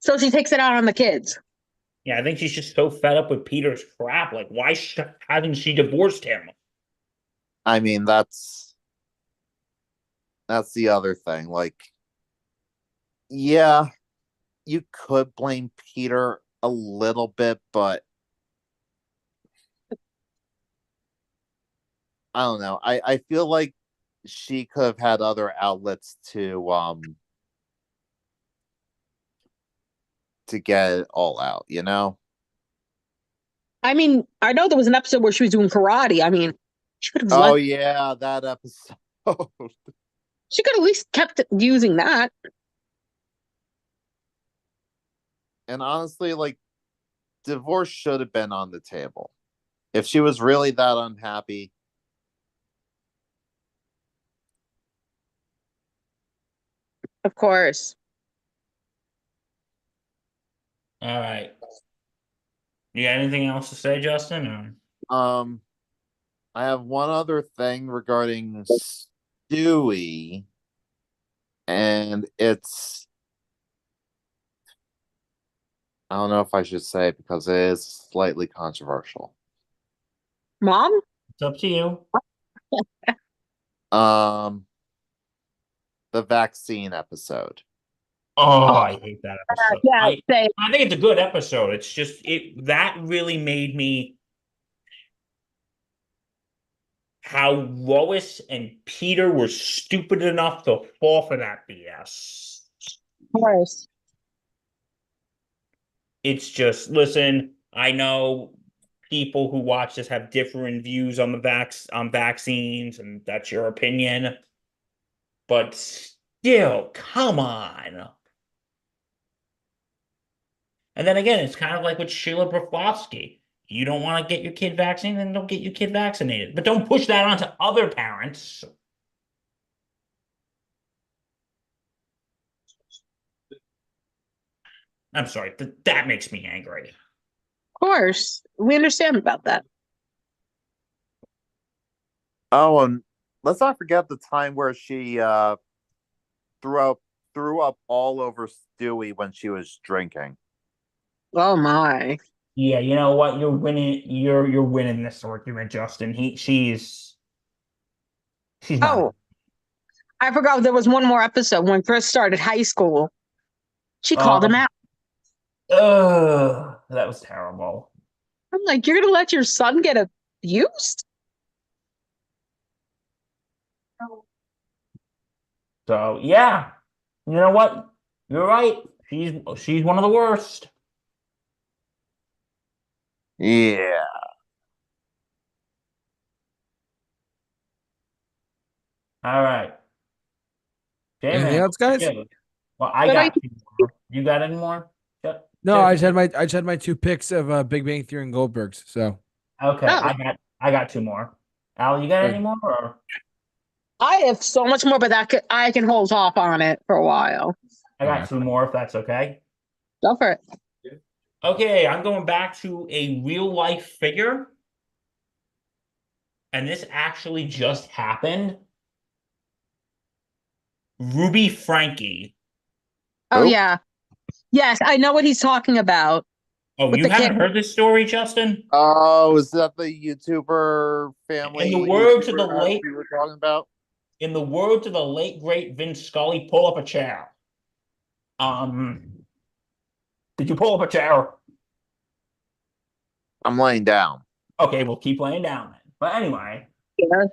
So she takes it out on the kids. Yeah, I think she's just so fed up with Peter's crap. Like, why hasn't she divorced him? I mean, that's the other thing. Like, yeah, you could blame Peter a little bit, but I don't know. I feel like she could have had other outlets to get it all out, you know? I mean, I know there was an episode where she was doing karate. I mean, she could have Oh left. yeah, that episode. She could at least kept using that. And honestly, like, divorce should have been on the table. If she was really that unhappy. Of course. All right. You got anything else to say, Justin? Or? I have one other thing regarding Stewie, and it's I don't know if I should say it because it is slightly controversial. Mom? It's up to you. The vaccine episode. Oh, I hate that episode. Yeah, say I think it's a good episode. It's just that really made me how Lois and Peter were stupid enough to fall for that BS. of course. It's just listen, I know people who watch this have different views on vaccines, and that's your opinion. But still, come on. And then again, it's kind of like with Sheila Broflovsky. You don't want to get your kid vaccinated, then don't get your kid vaccinated. But don't push that onto other parents. I'm sorry, that makes me angry. Of course. We understand about that. Oh, and let's not forget the time where she threw up all over Stewie when she was drinking. Oh my. Yeah, you know what? You're winning. You're winning this argument, Justin. She's not. Oh, I forgot there was one more episode when Chris started high school. She called him out. Ugh, that was terrible. I'm like, you're gonna let your son get abused? So yeah, you know what? You're right. She's one of the worst. Yeah. All right. Anything else, guys? Yeah. Well, I But got two more. You got any more? No, I just had my two picks of Big Bang Theory and Goldberg's. So Okay, Oh. I got two more. Al, you got Good. any more? Or? I have so much more, but I can hold off on it for a while. I got two more if that's okay. Go for it. Okay, I'm going back to a real life figure. And this actually just happened. Ruby Frankie. Oh Nope. yeah. Yes, I know what he's talking about. Oh, With you the haven't kid. heard this story, Justin? Oh, is that the YouTuber family? In the words of the YouTuber late we were talking about? In the words of the late great Vince Scully, pull up a chair. Did you pull up a chair? I'm laying down. Okay, we'll keep laying down then. But anyway, Yeah.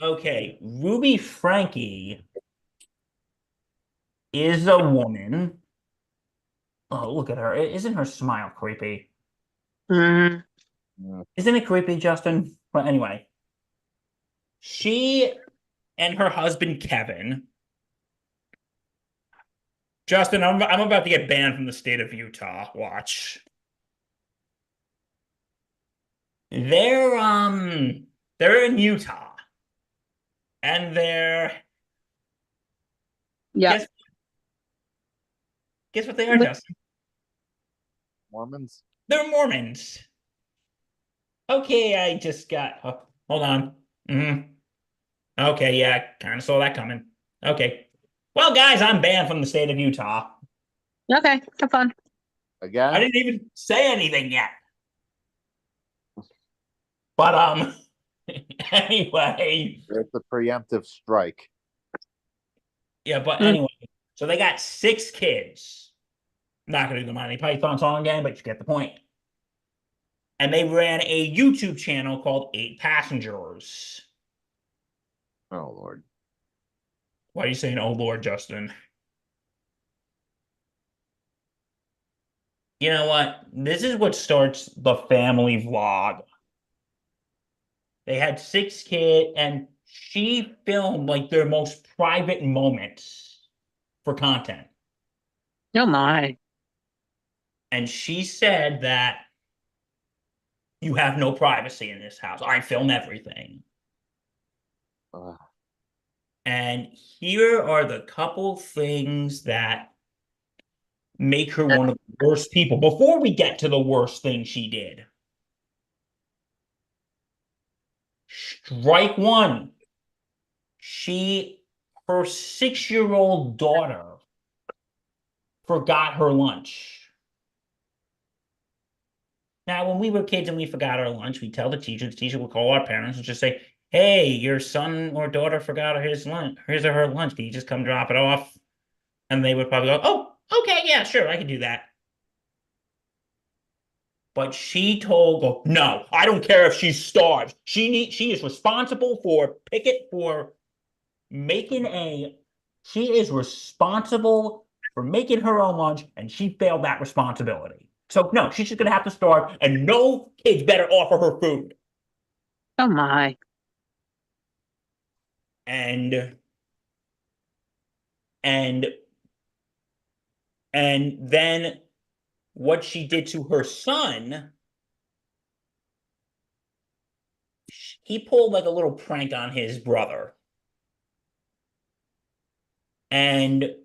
okay, Ruby Frankie is a woman. Oh, look at her. Isn't her smile creepy? Mhm. Isn't it creepy, Justin? But anyway, she and her husband Kevin. Justin, I'm about to get banned from the state of Utah. Watch. They're in Utah. And Yeah. guess what they are, Justin? Mormons? They're Mormons. Okay, I just got hold on. Okay, yeah, kind of saw that coming. Okay. Well, guys, I'm banned from the state of Utah. Okay. Have fun. I Again? didn't even say anything yet. But anyway. It's a preemptive strike. Yeah, but anyway, so they got 6 kids. Not gonna do the Monty Python song again, but you get the point. And they ran a YouTube channel called 8 Passengers. Oh Lord. Why are you saying, oh Lord, Justin? You know what? This is what starts the family vlog. They had 6 kids, and she filmed like their most private moments for content. Oh my. And she said that you have no privacy in this house. I film everything. Ugh. And here are the couple things that make her one of the worst people. Before we get to the worst thing she did, strike one. Her 6-year-old daughter forgot her lunch. Now, when we were kids and we forgot our lunch, we tell the teacher would call our parents and just say, hey, your son or daughter forgot his lunch. Here's her lunch. Can you just come drop it off? And they would probably go, oh, okay, yeah, sure, I can do that. But she told, no, I don't care if she's starved. She is responsible for she is responsible for making her own lunch, and she failed that responsibility. So no, she's just gonna have to starve, and no kids better offer her food. Oh my. And then what she did to her son, he pulled like a little prank on his brother. And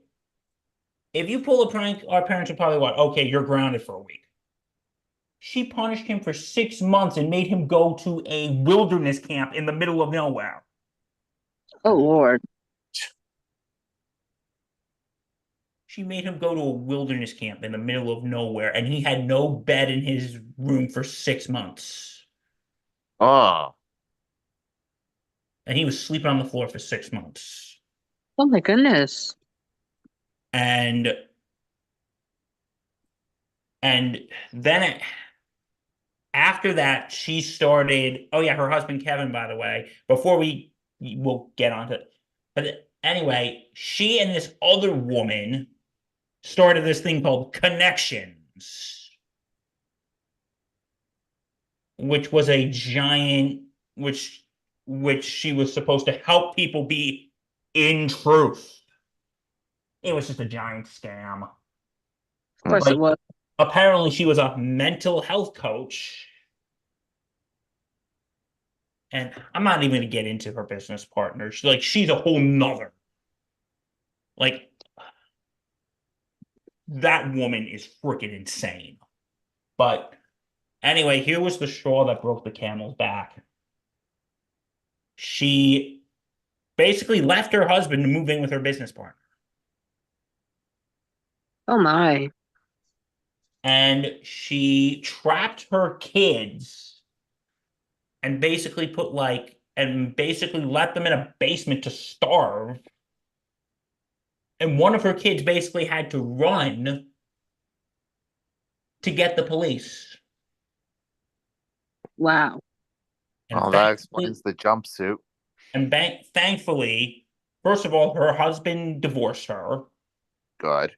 if you pull a prank, our parents would probably what? Okay, you're grounded for a week. She punished him for 6 months and made him go to a wilderness camp in the middle of nowhere. Oh Lord. She made him go to a wilderness camp in the middle of nowhere, and he had no bed in his room for 6 months. Oh. And he was sleeping on the floor for 6 months. Oh my goodness. And then after that, she started. Oh yeah, her husband Kevin, by the way. Before we'll get onto it, but anyway, she and this other woman started this thing called Connections, which was a giant, which she was supposed to help people be in truth. It was just a giant scam. Of course it was. Apparently, she was a mental health coach. And I'm not even going to get into her business partner. She's a whole nother. Like, that woman is freaking insane. But anyway, here was the straw that broke the camel's back. She basically left her husband to move in with her business partner. Oh my. And she trapped her kids and basically put like and basically let them in a basement to starve. And one of her kids basically had to run to get the police. Wow. And Well, that thankfully, explains the jumpsuit. thankfully, first of all, her husband divorced her. Good.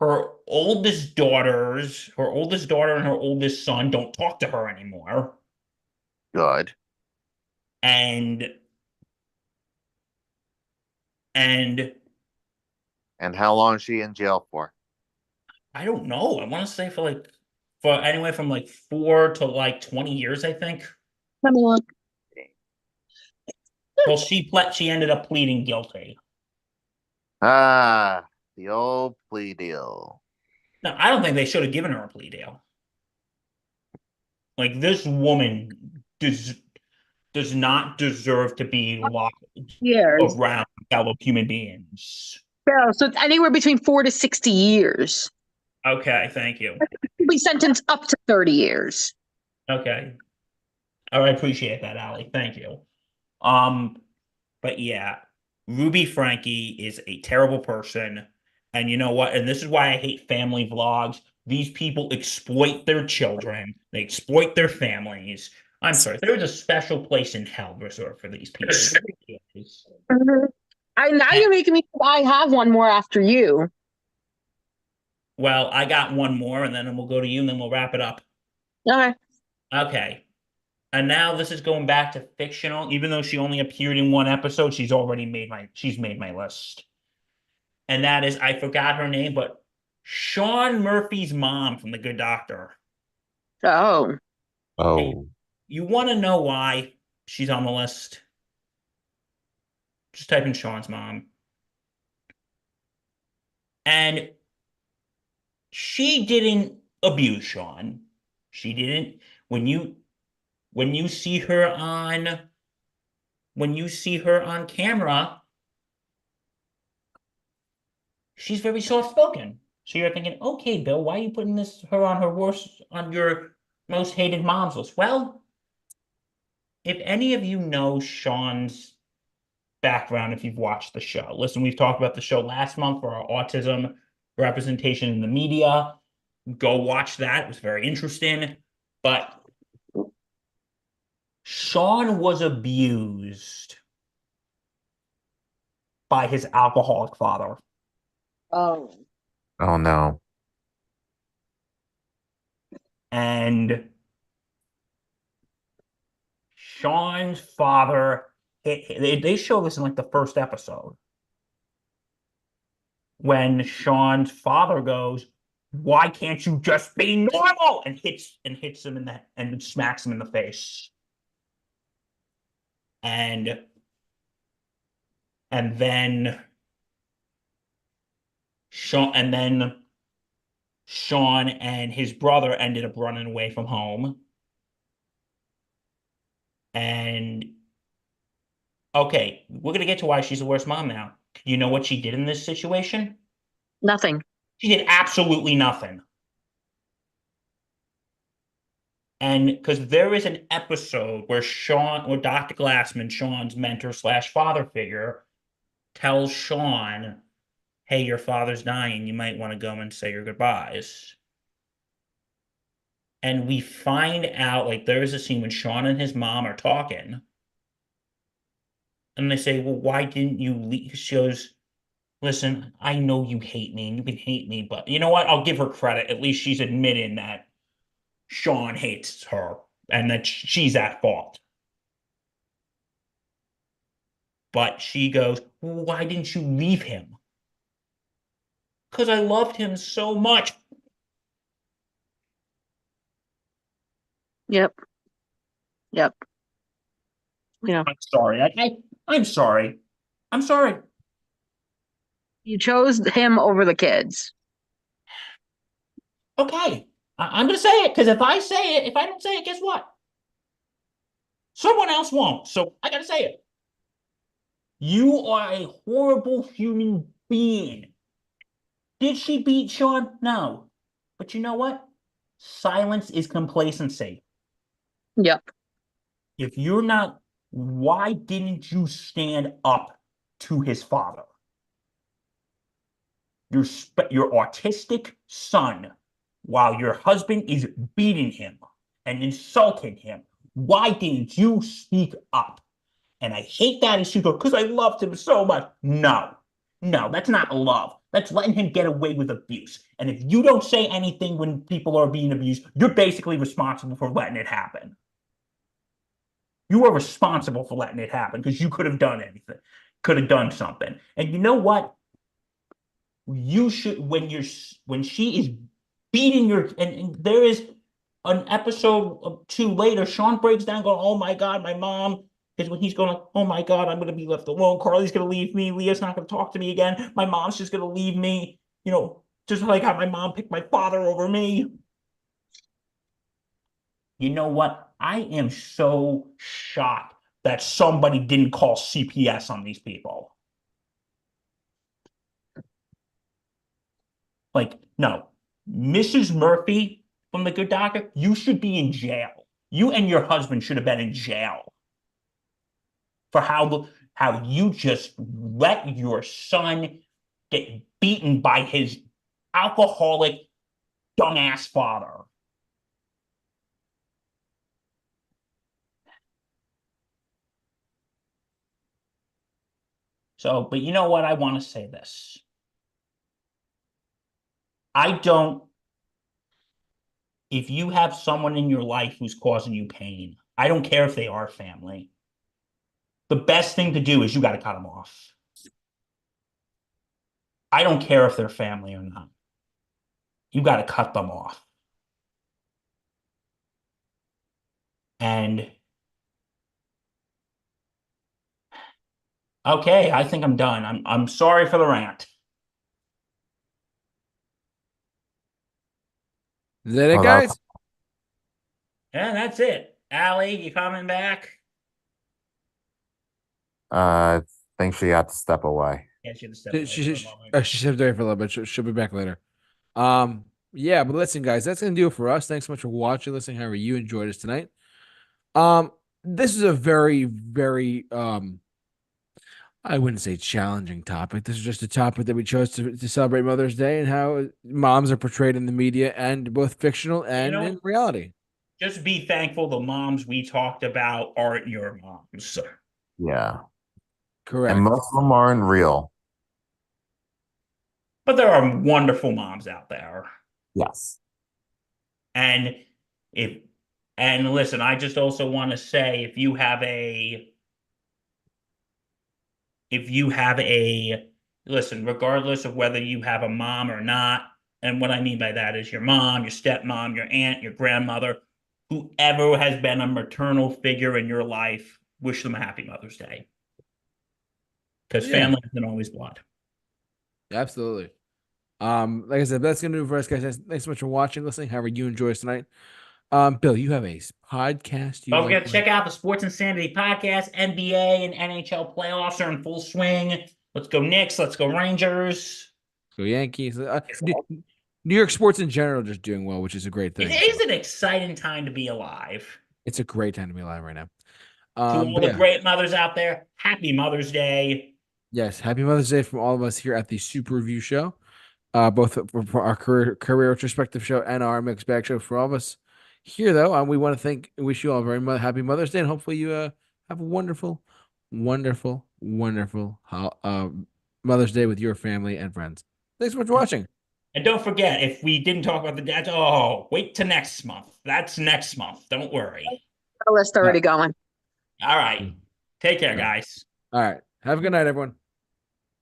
Her oldest daughter and her oldest son don't talk to her anymore. Good. And and And how long is she in jail for? I don't know. I want to say for anywhere from like 4 to like 20 years, I think. Let me look. Well, she ended up pleading guilty. Ah, the old plea deal. Now, I don't think they should have given her a plea deal. Like this woman does not deserve to be locked Years. around fellow human beings. Yeah, so it's anywhere between 4 to 60 years. Okay, thank you. You'll be sentenced up to 30 years. Okay. I appreciate that, Allie. Thank you. But yeah, Ruby Frankie is a terrible person. And you know what? And this is why I hate family vlogs. These people exploit their children. They exploit their families. I'm sorry. There is a special place in hell reserved for these people. Mhm. Now you're making me think I have one more after you. Well, I got one more, and then we'll go to you, and then we'll wrap it up. Okay. Okay. And now this is going back to fictional. Even though she only appeared in one episode, she's made my list. And that is, I forgot her name, but Sean Murphy's mom from The Good Doctor. Oh. Hey, you want to know why she's on the list? Just type in Sean's mom. And she didn't abuse Sean. She didn't. When you see her on camera, she's very soft spoken. So you're thinking, okay, Bill, why are you putting her on your most hated moms list? Well, if any of you know Sean's background, if you've watched the show, listen, we've talked about the show last month for our autism representation in the media. Go watch that. It was very interesting. But Sean was abused by his alcoholic father. Oh. Oh no. And Sean's father they show this in like the first episode when Sean's father goes, "Why can't you just be normal?" and hits him and smacks him in the face. And then Sean and his brother ended up running away from home. And okay, we're gonna get to why she's the worst mom now. You know what she did in this situation? Nothing. She did absolutely nothing. And because there is an episode where Dr. Glassman, Sean's mentor slash father figure, tells Sean, "Hey, your father's dying. You might want to go and say your goodbyes." And we find out, like, there is a scene when Sean and his mom are talking. And they say, "Well, why didn't you leave?" She goes, "Listen, I know you hate me and you can hate me, but you know what? I'll give her credit. At least she's admitting that Sean hates her and that she's at fault." But she goes, "Well, why didn't you leave him?" "Because I loved him so much." Yep. Yep. Yeah. I'm sorry. I'm sorry. I'm sorry. You chose him over the kids. Okay. I'm going to say it because if I don't say it, guess what? Someone else won't. So I got to say it. You are a horrible human being. Did she beat Sean? No. But you know what? Silence is complacency. Yep. if you're not, why didn't you stand up to his father? Your autistic son, while your husband is beating him and insulting him, why didn't you speak up? And I hate that as you go, because I loved him so much. No, that's not love. That's letting him get away with abuse. And if you don't say anything when people are being abused, you're basically responsible for letting it happen. You are responsible for letting it happen because you could have done anything, could have done something. And you know what? You should, when she is beating and there is an episode or two later, Sean breaks down going, oh my God, my mom is when he's going, oh my God, I'm going to be left alone. Carly's going to leave me. Leah's not going to talk to me again. My mom's just going to leave me, just like how my mom picked my father over me. You know what? I am so shocked that somebody didn't call CPS on these people. Like, no, Mrs. Murphy from The Good Doctor, you should be in jail. You and your husband should have been in jail for how you just let your son get beaten by his alcoholic, dumbass father. So, but you know what? I want to say this. If you have someone in your life who's causing you pain, I don't care if they are family. The best thing to do is you got to cut them off. I don't care if they're family or not. You got to cut them off. And okay, I think I'm done. I'm sorry for the rant. Is that it, guys? Yeah, that's it. Allie, you coming back? I think she had to step away. Yeah, she had to step away She for a she moment. she stepped away for a little bit. She'll be back later. Yeah, but listen, guys, that's gonna do it for us. Thanks so much for watching, listening. However, you enjoyed us tonight. This is a very, very I wouldn't say challenging topic. This is just a topic that we chose to celebrate Mother's Day and how moms are portrayed in the media and both fictional and in reality. Just be thankful the moms we talked about aren't your moms. Yeah. Correct. And most of them aren't real. But there are wonderful moms out there. Yes. And listen, I just also want to say if you have a listen, regardless of whether you have a mom or not, and what I mean by that is your mom, your stepmom, your aunt, your grandmother, whoever has been a maternal figure in your life, wish them a happy Mother's Day. Because family isn't always blood. Absolutely. Like I said, that's gonna do it for us, guys. Thanks so much for watching, listening. However, you enjoy us tonight. Bill, you have a podcast. Don't forget to check out the Sports Insanity podcast. NBA and NHL playoffs are in full swing. Let's go Knicks. Let's go Rangers. Go Yankees. New York sports in general just doing well, which is a great thing. It is an exciting time to be alive. It's a great time to be alive right now. To all the great mothers out there, happy Mother's Day. Yes, happy Mother's Day from all of us here at the Super Review Show. Both for our career retrospective show and our mixed bag show. For all of us here, though, we want to wish you all a very happy Mother's Day, and hopefully you have a wonderful, wonderful, wonderful Mother's Day with your family and friends. Thanks so much for watching. And don't forget, if we didn't talk about the dads, wait till next month. That's next month. Don't worry. The list already going. All right. Take care, guys. All right. Have a good night, everyone.